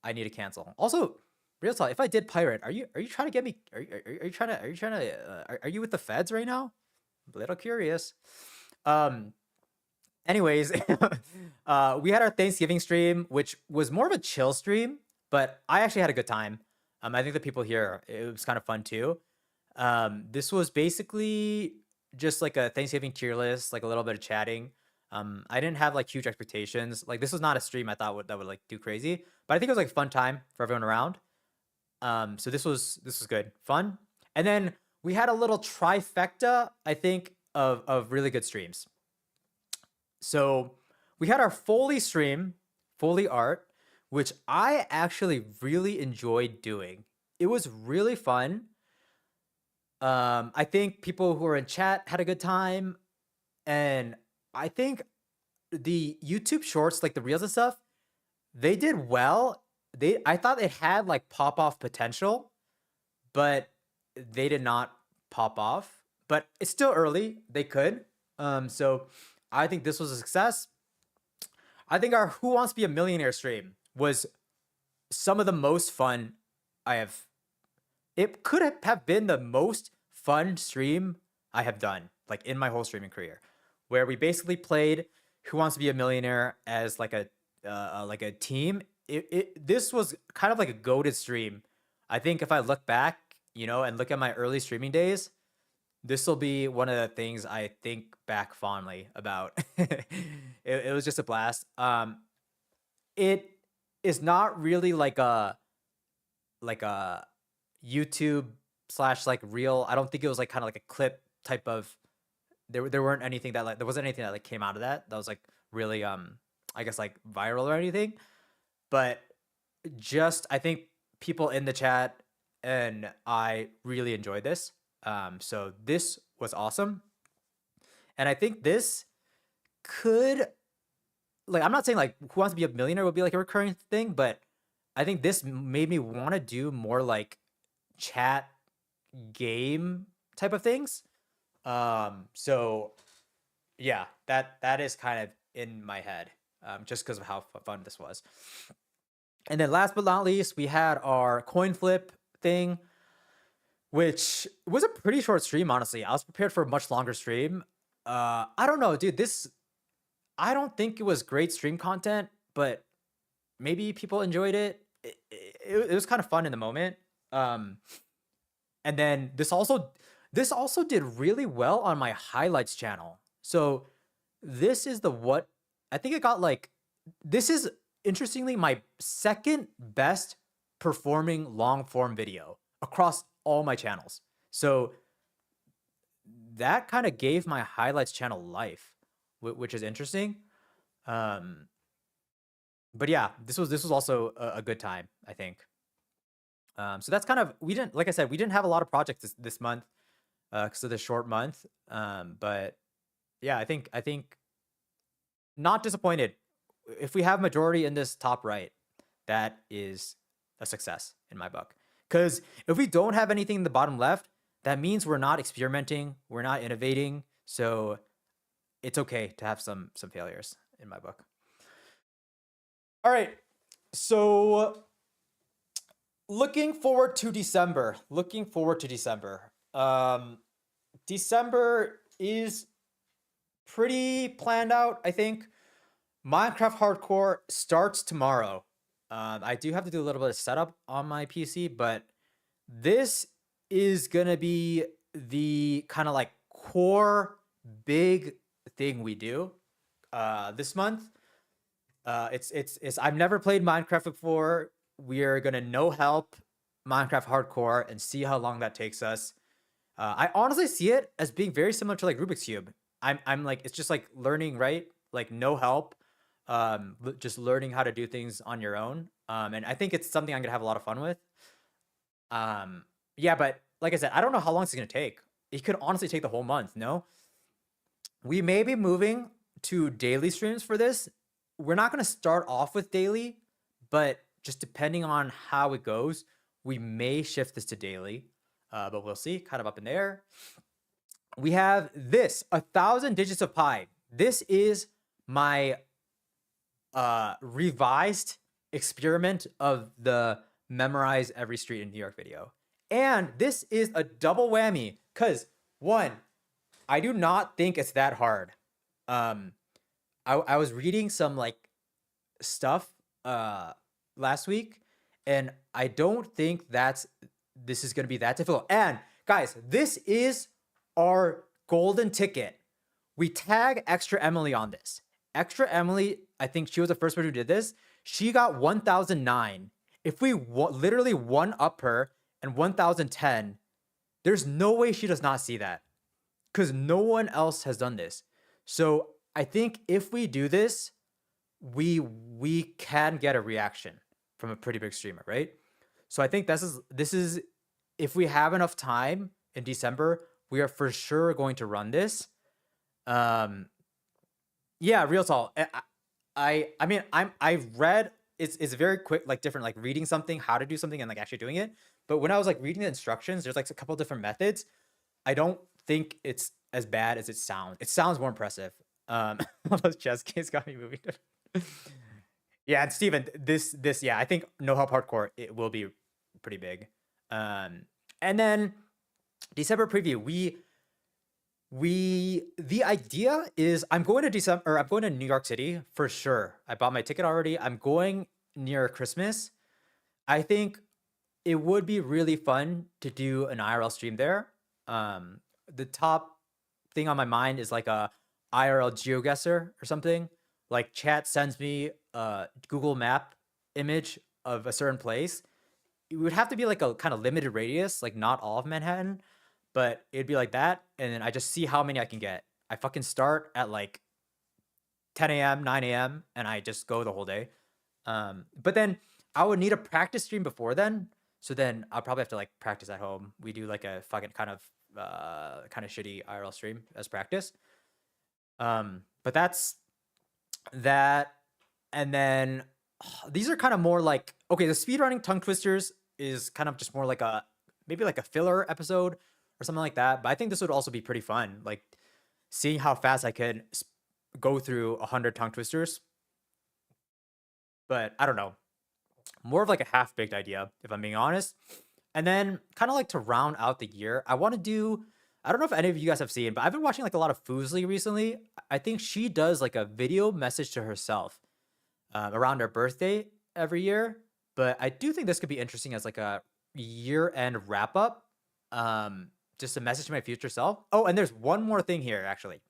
need to cancel. Also, real talk, if I did pirate, are you trying to get me? Are you with the feds right now? I'm a little curious. Um. Anyways, we had our Thanksgiving stream, which was more of a chill stream, but I actually had a good time. I think the people here, it was kind of fun too. This was basically just like a Thanksgiving tier list, like a little bit of chatting. I didn't have like huge expectations. Like this was not a stream I thought that would like do crazy, but I think it was like a fun time for everyone around. So this was good, fun, and then we had a little trifecta, I think, of really good streams. So we had our Foley stream, Foley art, which I actually really enjoyed doing. It was really fun. I think people who were in chat had a good time, and I think the YouTube shorts, like the reels and stuff, they did well. I thought it had like pop off potential, but they did not pop off. But it's still early. They could. So I think this was a success. I think our Who Wants to Be a Millionaire stream was some of the most fun I have. It could have been the most fun stream I have done, like in my whole streaming career, where we basically played Who Wants to Be a Millionaire as like a team. This was kind of like a goated stream. I think if I look back, and look at my early streaming days, this will be one of the things I think back fondly about. It was just a blast. It is not really like a YouTube slash like real. I don't think it was like kind of like a clip type of. There weren't anything that like there wasn't anything that like came out of that was like really I guess like viral or anything. But just I think people in the chat and I really enjoyed this. So this was awesome, and I think this could like I'm not saying like Who Wants to Be a Millionaire would be like a recurring thing, but I think this made me want to do more like chat game type of things. So yeah, that is kind of in my head, just because of how fun this was. And then last but not least, we had our coin flip thing, which was a pretty short stream. Honestly, I was prepared for a much longer stream. I don't know, dude. I don't think it was great stream content, but maybe people enjoyed it. It was kind of fun in the moment. Um, and then this also did really well on my highlights channel. So this is the what I think it got like this is interestingly my second best performing long form video across all my channels. So that kind of gave my highlights channel life, which is interesting. Um, but yeah, this was also a good time, I think. So that's kind of we didn't like I said we didn't have a lot of projects this month because of the short month. But yeah, I think not disappointed. If we have majority in this top right, that is a success in my book. Because if we don't have anything in the bottom left, that means we're not experimenting, we're not innovating. So it's okay to have some failures in my book. All right, so looking forward to December. Looking forward to December. December is pretty planned out, I think. Minecraft Hardcore starts tomorrow. I do have to do a little bit of setup on my PC, but this is gonna be the kind of like core big thing we do this month. It's I've never played Minecraft before. We are gonna no help Minecraft Hardcore and see how long that takes us. I honestly see it as being very similar to like Rubik's Cube. I'm like it's just like learning, right? Like no help, just learning how to do things on your own. And I think it's something I'm gonna have a lot of fun with. Yeah, but like I said, I don't know how long it's gonna take. It could honestly take the whole month. No, we may be moving to daily streams for this. We're not gonna start off with daily, but just depending on how it goes, we may shift this to daily. But we'll see. Kind of up in the air. We have this 1,000 digits of pi. This is my revised experiment of the memorize every street in New York video. And this is a double whammy because one, I do not think it's that hard. I was reading some like stuff last week, and I don't think this is gonna be that difficult. And guys, this is our golden ticket. We tag Extra Emily on this. Extra Emily, I think she was the first one who did this. She got 1,009. If we literally one up her and 1,010, there's no way she does not see that because no one else has done this. So I think if we do this, we can get a reaction from a pretty big streamer, right? So I think this is if we have enough time in December, we are for sure going to run this. Yeah, real talk. I mean I read it's very quick, like different, like reading something, how to do something, and like actually doing it. But when I was like reading the instructions, there's like a couple different methods. I don't think it's as bad as it sounds. It sounds more impressive. All those chess games got me moving. Yeah, and Steven, this yeah, I think No Help Hardcore it will be pretty big. And then December preview, the idea is I'm going to New York City for sure. I bought my ticket already. I'm going near Christmas. I think it would be really fun to do an IRL stream there. The top thing on my mind is like a IRL GeoGuessr or something. Like chat sends me a Google Map image of a certain place. It would have to be like a kind of limited radius, like not all of Manhattan, but it'd be like that. And then I just see how many I can get. I fucking start at like 10 a.m., 9 a.m., and I just go the whole day. But then I would need a practice stream before then. So then I'll probably have to like practice at home. We do like a fucking kind of shitty IRL stream as practice. But that's that. And then these are kind of more like, okay, the speedrunning tongue twisters is kind of just more like maybe like a filler episode or something like that. But I think this would also be pretty fun, like seeing how fast I could go through 100 tongue twisters. But I don't know, more of like a half-baked idea, if I'm being honest. And then kind of like to round out the year, I want to do, I don't know if any of you guys have seen, but I've been watching like a lot of Foosley recently. I think she does like a video message to herself around her birthday every year. But I do think this could be interesting as like a year-end wrap-up. Just a message to my future self. Oh, and there's one more thing here, actually.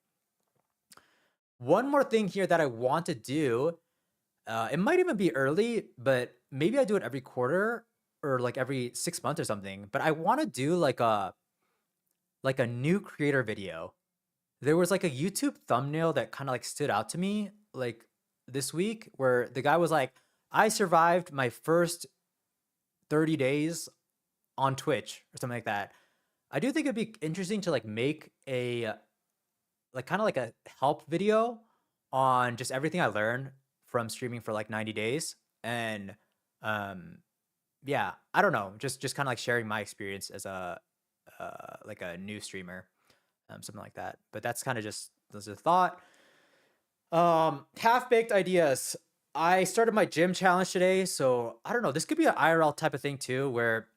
One more thing here that I want to do. It might even be early, but maybe I do it every quarter or like every 6 months or something. But I want to do like a new creator video. There was like a YouTube thumbnail that kind of like stood out to me like this week where the guy was like, I survived my first 30 days on Twitch or something like that. I do think it'd be interesting to like make a like kind of like a help video on just everything I learned from streaming for like 90 days. And yeah, I don't know, just kind of like sharing my experience as a like a new streamer, something like that. But that's kind of just a thought. Half-baked ideas. I started my gym challenge today, so I don't know. This could be an IRL type of thing too, where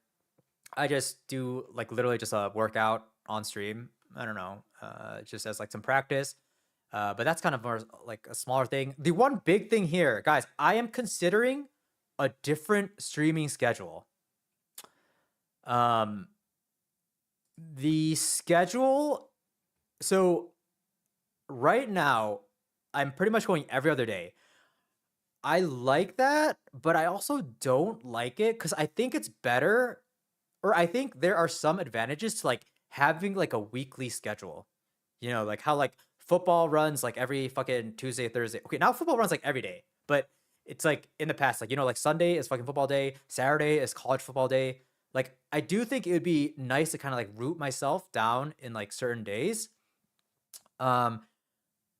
I just do like literally just a workout on stream. I don't know, just as like some practice. But that's kind of more like a smaller thing. The one big thing here, guys, I am considering a different streaming schedule. Um, the schedule. So right now, I'm pretty much going every other day. I like that, but I also don't like it because I think it's better, or I think there are some advantages to like having like a weekly schedule. You know, like how like football runs like every fucking Tuesday, Thursday. Okay, now football runs like every day, but it's like in the past, like, you know, like Sunday is fucking football day, Saturday is college football day. Like, I do think it would be nice to kind of like root myself down in like certain days. Um,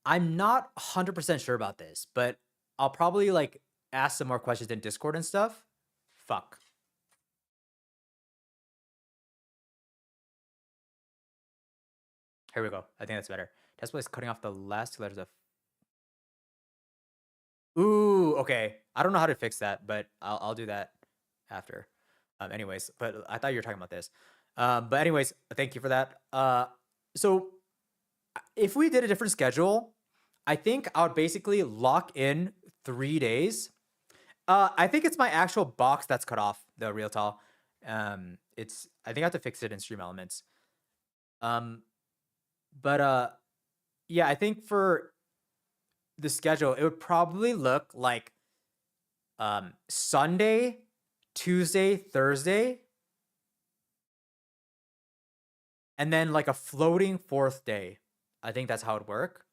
I'm not 100% sure about this, but I'll probably like ask some more questions in Discord and stuff. Fuck. Here we go. I think that's better. Tesla is cutting off the last two letters of. Ooh, okay. I don't know how to fix that, but I'll do that after. Anyways, but I thought you were talking about this. But anyways, thank you for that. So if we did a different schedule, I think I would basically lock in 3 days. I think it's my actual box that's cut off, the real tall. It's I think I have to fix it in Stream Elements. Um, but yeah, I think for the schedule, it would probably look like Sunday, Tuesday, Thursday, and then like a floating fourth day. I think that's how it would work.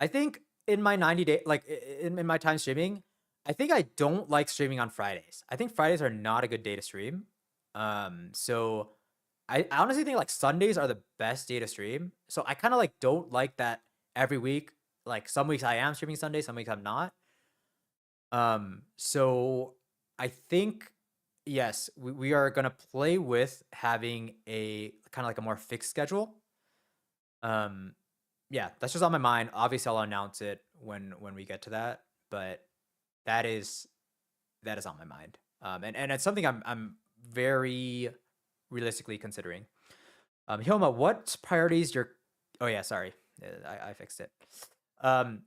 I think in my 90 day, like in my time streaming, I think I don't like streaming on Fridays. I think Fridays are not a good day to stream. So I honestly think like Sundays are the best day to stream. So I kind of like don't like that every week. Like some weeks I am streaming Sunday, some weeks I'm not. So I think yes, we are gonna play with having a kind of like a more fixed schedule. Um, yeah, that's just on my mind. Obviously, I'll announce it when we get to that, but that is that is on my mind. And it's something I'm very realistically considering. Hilma, what priorities your? Oh yeah, sorry, I fixed it. Um,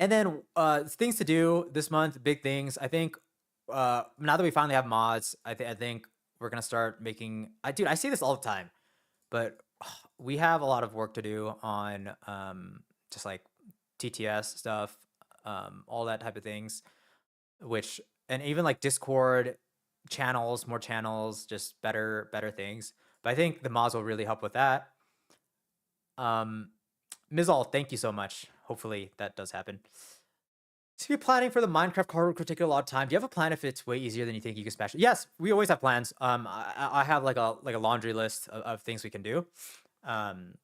and then things to do this month, big things. I think now that we finally have mods, I think we're gonna start making. Dude, I see this all the time, but we have a lot of work to do on just like TTS stuff, all that type of things. Which and even like Discord channels, more channels, just better things. But I think the mods will really help with that. Mizal, thank you so much. Hopefully that does happen. So you're planning for the Minecraft card could take a lot of time. Do you have a plan if it's way easier than you think you can smash it? Yes, we always have plans. I have like a laundry list of things we can do. Um,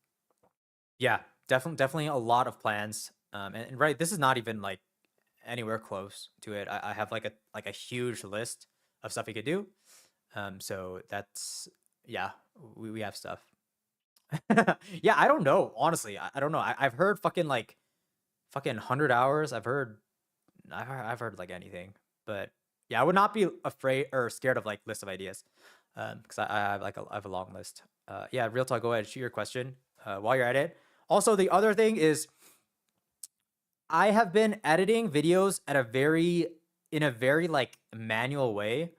yeah, definitely a lot of plans. And right, this is not even like anywhere close to it. I have like a huge list of stuff we could do. So that's yeah, we have stuff. Yeah, I don't know. Honestly, I don't know. I've heard fucking 100 hours. I've heard like anything, but yeah, I would not be afraid or scared of like list of ideas, because I have I have a long list. Yeah, real talk. Go ahead, shoot your question. While you're at it. Also, the other thing is, I have been editing videos at in a very like manual way.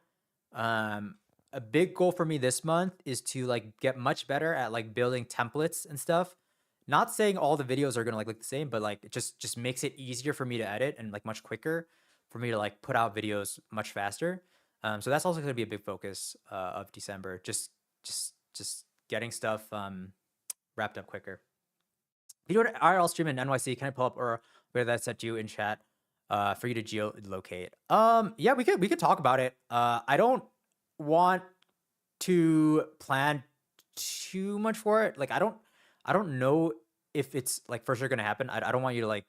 A big goal for me this month is to like get much better at like building templates and stuff. Not saying all the videos are gonna like look the same, but like it just makes it easier for me to edit and like much quicker for me to like put out videos much faster. So that's also gonna be a big focus of December. Just getting stuff wrapped up quicker. Video IRL stream in NYC. Can I pull up or where that's set you in chat for you to geolocate? Yeah, we could talk about it. I don't want to plan too much for it. Like I don't know if it's like for sure gonna happen. I don't want you to like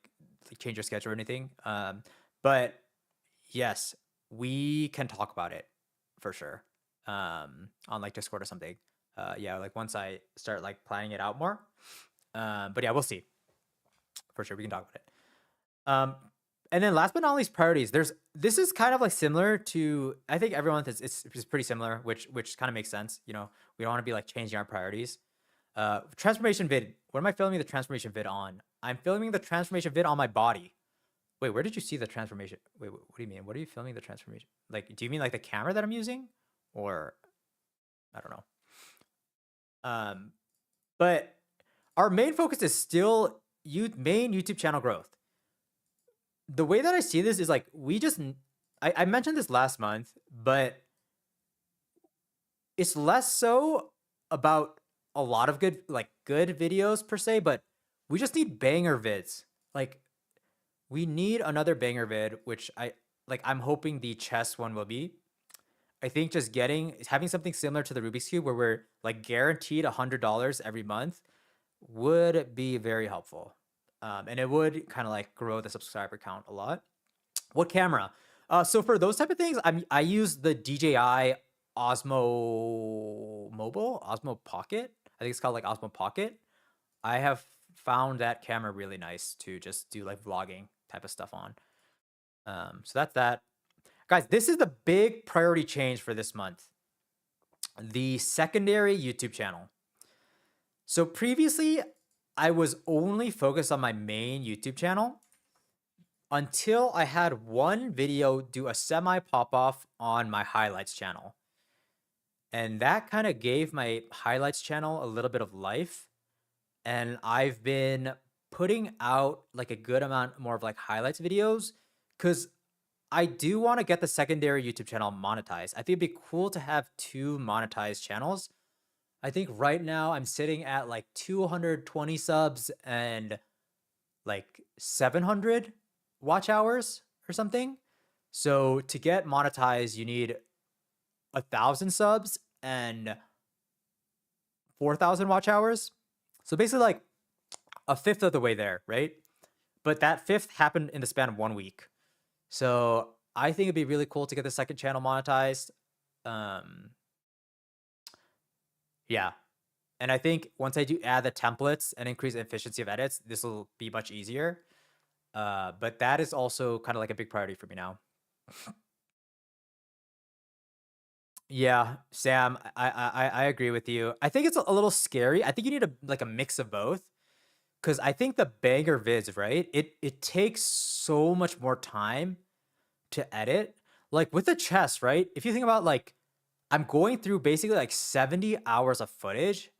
change your schedule or anything. But yes, we can talk about it for sure. On like Discord or something. Yeah, like once I start like planning it out more. But yeah, we'll see. For sure, we can talk about it. And then last but not least, priorities. This is kind of like similar to, I think everyone it's pretty similar, which kind of makes sense. You know, we don't want to be like changing our priorities. Transformation vid. What am I filming the transformation vid on? I'm filming the transformation vid on my body. Wait, where did you see the transformation? Wait, what do you mean? What are you filming the transformation? Like, do you mean like the camera that I'm using, or I don't know. But our main focus is still main YouTube channel growth. The way that I see this is like I mentioned this last month, but it's less so about a lot of good videos per se, but we just need banger vids. Like, we need another banger vid, which I'm hoping the chess one will be. I think just having something similar to the Rubik's Cube where we're like guaranteed $100 every month would be very helpful. And it would kind of like grow the subscriber count a lot. What camera? So for those type of things, I use the DJI Osmo Mobile, Osmo Pocket. I think it's called like Osmo Pocket. I have found that camera really nice to just do like vlogging type of stuff on. So that's that. Guys, this is the big priority change for this month. The secondary YouTube channel. So previously, I was only focused on my main YouTube channel until I had one video do a semi pop-off on my highlights channel. And that kind of gave my highlights channel a little bit of life. And I've been putting out like a good amount more of like highlights videos because I do want to get the secondary YouTube channel monetized. I think it'd be cool to have 2 monetized channels. I think right now I'm sitting at like 220 subs and like 700 watch hours or something. So to get monetized, you need 1,000 subs and 4,000 watch hours. So basically like a fifth of the way there, right? But that fifth happened in the span of 1 week. So I think it'd be really cool to get the second channel monetized. Yeah. And I think once I do add the templates and increase the efficiency of edits, this will be much easier. But that is also kind of like a big priority for me now. Yeah, Sam, I agree with you. I think it's a little scary. I think you need a mix of both. Because I think the banger vids, right? It takes so much more time to edit. Like with the chess, right? If you think about like, I'm going through basically like 70 hours of footage.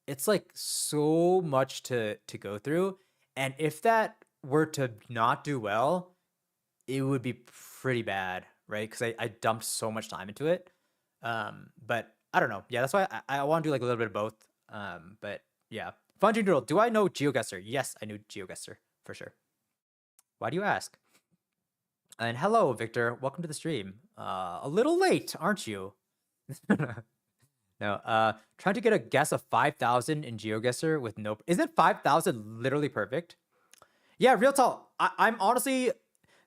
It's like so much to go through. And if that were to not do well, it would be pretty bad, right? Because I dumped so much time into it. But I don't know. Yeah, that's why I want to do like a little bit of both. But yeah. Fungi Noodle, do I know GeoGuessr? Yes, I knew GeoGuessr for sure. Why do you ask? And hello, Victor. Welcome to the stream. A little late, aren't you? No. Trying to get a guess of 5,000 in GeoGuessr with no. Isn't 5,000 literally perfect? Yeah, real talk. I'm honestly.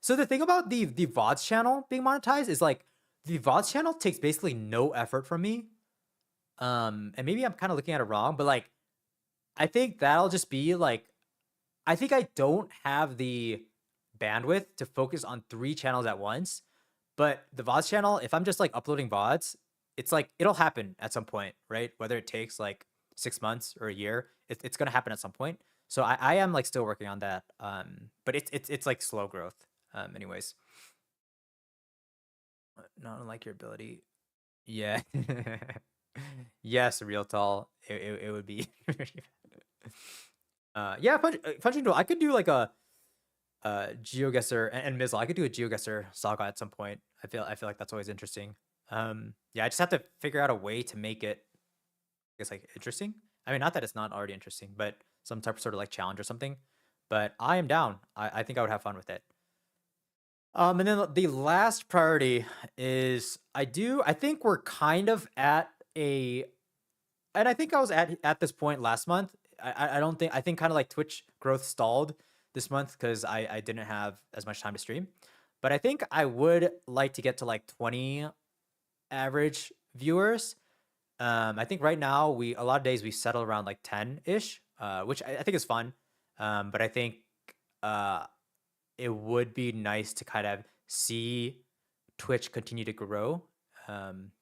So the thing about the VODs channel being monetized is like the VODs channel takes basically no effort from me. And maybe I'm kind of looking at it wrong, but like, I think that'll just be like, I think I don't have the bandwidth to focus on 3 channels at once. But the VODs channel, if I'm just like uploading VODs, it's like, it'll happen at some point, right? Whether it takes like 6 months or a year, it's going to happen at some point. So I am like still working on that. But it's like slow growth. Anyways. Not unlike your ability. Yeah. Yes, real tall. It would be. Yeah, Punching Duel. I could do like a GeoGuessr and Mizzle. I could do a GeoGuessr saga at some point. I feel like that's always interesting. Yeah, I just have to figure out a way to make it, I guess, like interesting. I mean, not that it's not already interesting, but some type of sort of like challenge or something. But I am down. I think I would have fun with it. And then the last priority is I think we're kind of at a, and I think I was at this point last month. I don't think, I think kind of like Twitch growth stalled this month because I didn't have as much time to stream. But I think I would like to get to like 20 average viewers. I think right now a lot of days we settle around like 10-ish, which I think is fun. But I think it would be nice to kind of see Twitch continue to grow,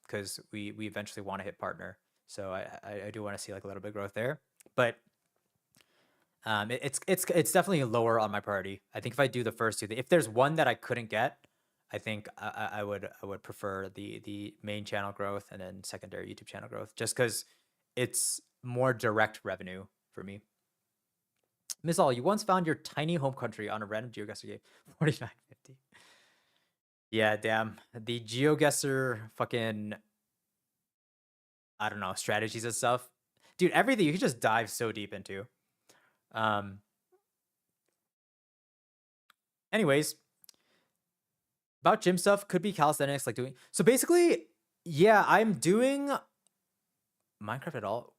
because we eventually want to hit partner. So I do want to see like a little bit of growth there, but it's definitely lower on my priority. I think if I do the first two, if there's one that I couldn't get, I think I would prefer the main channel growth and then secondary YouTube channel growth, just because it's more direct revenue for me. Miss All, you once found your tiny home country on a random GeoGuessr game. 49.50. Yeah, damn. The GeoGuessr fucking, I don't know, strategies and stuff. Dude, everything you can just dive so deep into. Anyways, about gym stuff, could be calisthenics, like doing. So basically, yeah, I'm doing Minecraft at all.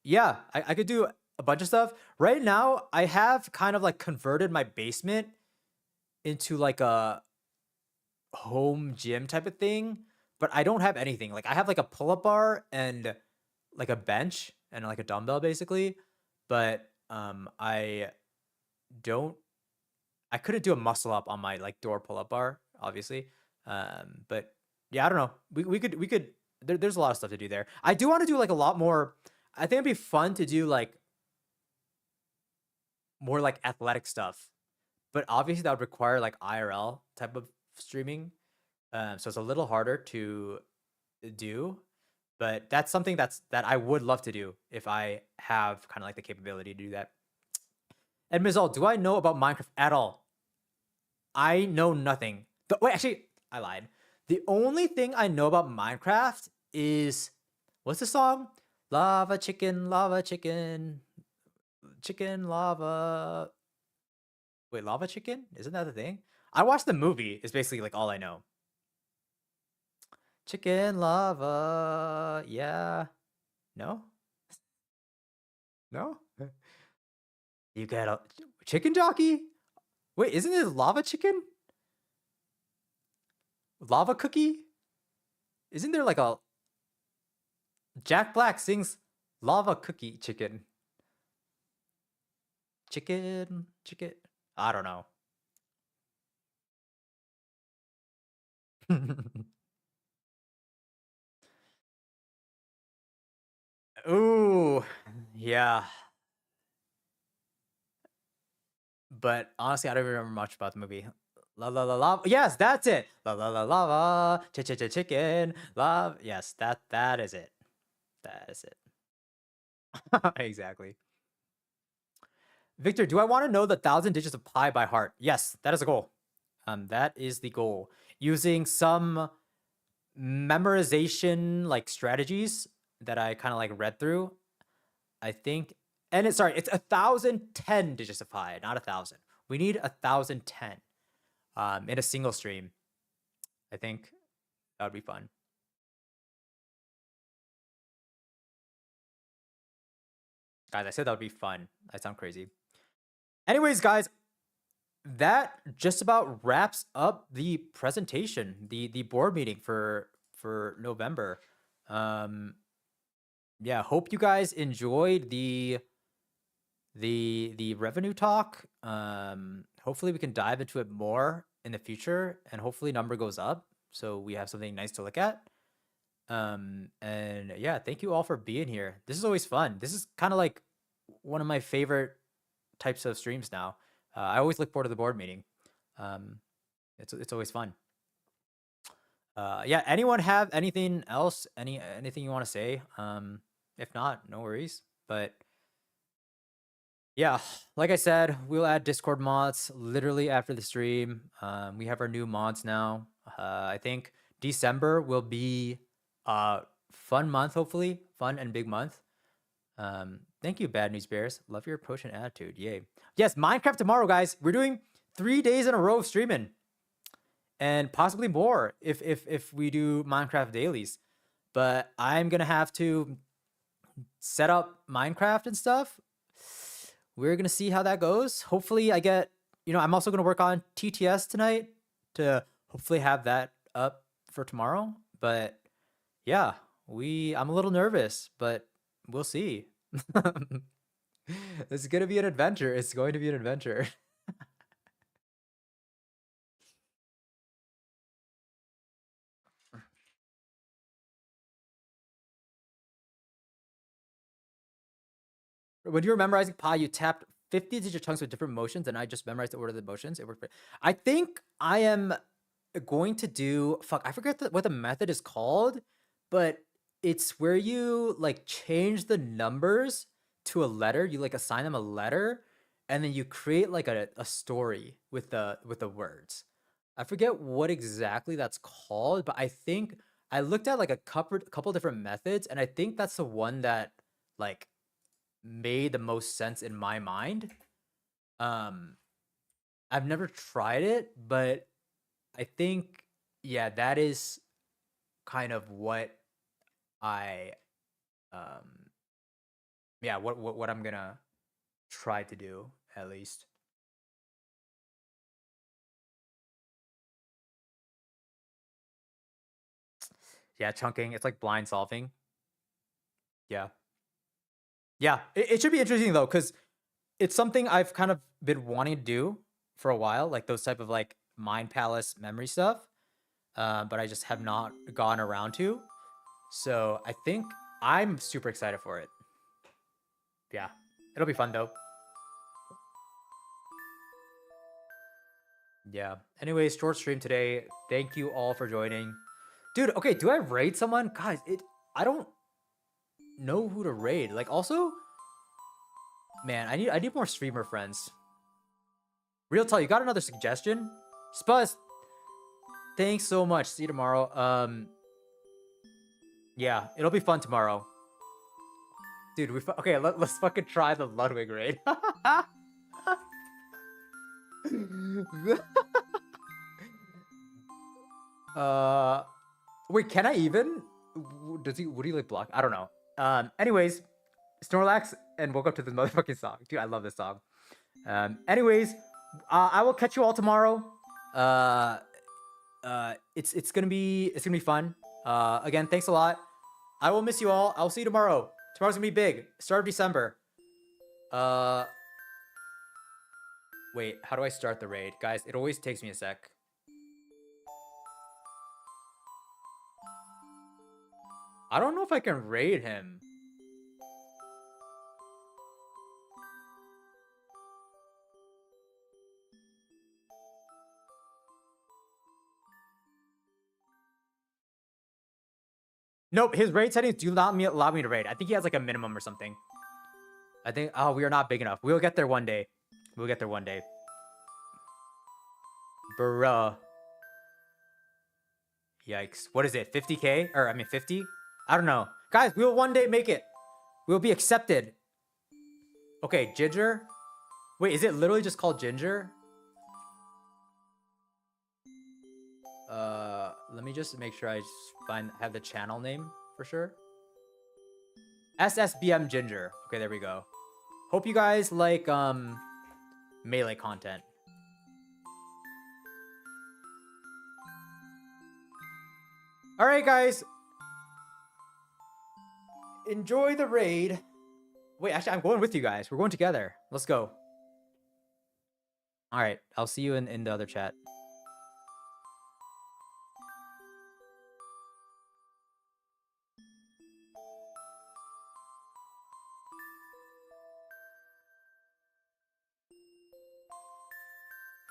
Yeah, I could do a bunch of stuff. Right now, I have kind of like converted my basement into like a home gym type of thing, but I don't have anything. Like I have like a pull-up bar and like a bench and like a dumbbell basically, but I couldn't do a muscle up on my like door pull-up bar, obviously. But yeah, I don't know. We could there's a lot of stuff to do there. I do want to do like a lot more. I think it'd be fun to do like more like athletic stuff, but obviously that would require like IRL type of streaming. So it's a little harder to do, but that's something that I would love to do if I have kind of like the capability to do that. And Mizal, do I know about Minecraft at all? I know nothing. Wait, actually, I lied. The only thing I know about Minecraft is, what's the song? Lava chicken, chicken lava. Wait, lava chicken? Isn't that the thing? I watched the movie. Is basically like all I know. Chicken lava. Yeah. No? No? You get a chicken jockey? Wait, isn't it lava chicken? Lava cookie? Isn't there like a Jack Black sings lava cookie chicken? Chicken. I don't know. Ooh, yeah. But honestly, I don't remember much about the movie. La la la la. Yes, that's it. La la la lava. Chicken. Love. Yes, that is it. That is it. Exactly. Victor, do I want to know the 1,000 digits of pi by heart? Yes, that is a goal. That is the goal. Using some memorization like strategies that I kind of like read through. I think, and it's 1,010 digits of pi, not 1,000. We need 1,010 in a single stream. I think that would be fun. Guys, I said that would be fun. I sound crazy. Anyways, guys, that just about wraps up the presentation, the board meeting for November. Yeah, hope you guys enjoyed the revenue talk. Hopefully we can dive into it more in the future, and hopefully number goes up so we have something nice to look at. And yeah, thank you all for being here. This is always fun. This is kind of like one of my favorite types of streams now. I always look forward to the board meeting. It's always fun. Yeah, anyone have anything else? Anything you want to say? If not, no worries. But yeah, like I said, we'll add Discord mods literally after the stream. We have our new mods now. I think December will be a fun month, hopefully. Fun and big month. Thank you, Bad News Bears. Love your approach and attitude. Yay. Yes, Minecraft tomorrow, guys. We're doing 3 days in a row of streaming. And possibly more if we do Minecraft dailies. But I'm going to have to set up Minecraft and stuff. We're going to see how that goes. Hopefully I get, I'm also going to work on TTS tonight to hopefully have that up for tomorrow. But yeah, I'm a little nervous, but we'll see. It's going to be an adventure. It's going to be an adventure. when you were memorizing pi, you tapped 50-digit chunks with different motions, and I just memorized the order of the motions. It worked. I think I am going to do. Fuck, I forget what the method is called, but it's where you like change the numbers to a letter. You like assign them a letter, and then you create like a story with the words. I forget what exactly that's called, but I think I looked at like a couple different methods, and I think that's the one that like made the most sense in my mind. I've never tried it, but I think yeah, that is kind of what I yeah, what I'm gonna try to do at least. Yeah, chunking. It's like blind solving. Yeah. Yeah. It should be interesting though, because it's something I've kind of been wanting to do for a while, like those type of like mind palace memory stuff. But I just have not gone around to. So I think I'm super excited for it. Yeah. It'll be fun though. Yeah. Anyways, short stream today. Thank you all for joining. Dude, okay, do I raid someone? Guys, I don't know who to raid. Like also, man, I need more streamer friends. Real talk, you got another suggestion? Spuzz, thanks so much. See you tomorrow. Yeah, it'll be fun tomorrow. Dude, okay, let's fucking try the Ludwig raid. Wait, can I even? Would he like block? I don't know. Anyways, Snorlax and woke up to this motherfucking song. Dude, I love this song. Anyways, I will catch you all tomorrow. It's gonna be fun. Again, thanks a lot. I will miss you all. I'll see you tomorrow. Tomorrow's gonna be big. Start of December. Wait, how do I start the raid? Guys, it always takes me a sec. I don't know if I can raid him. Nope, his raid settings do not allow me to raid. I think he has like a minimum or something. I think, oh, we are not big enough. We'll get there one day. We'll get there one day. Bruh. Yikes. What is it? 50K? Or, I mean, 50? I don't know. Guys, we will one day make it. We'll be accepted. Okay, Ginger. Wait, is it literally just called Ginger? Let me just make sure I have the channel name for sure. SSBM Ginger. Okay, there we go. Hope you guys like melee content. All right, guys. Enjoy the raid. Wait, actually, I'm going with you guys. We're going together. Let's go. All right, I'll see you in the other chat.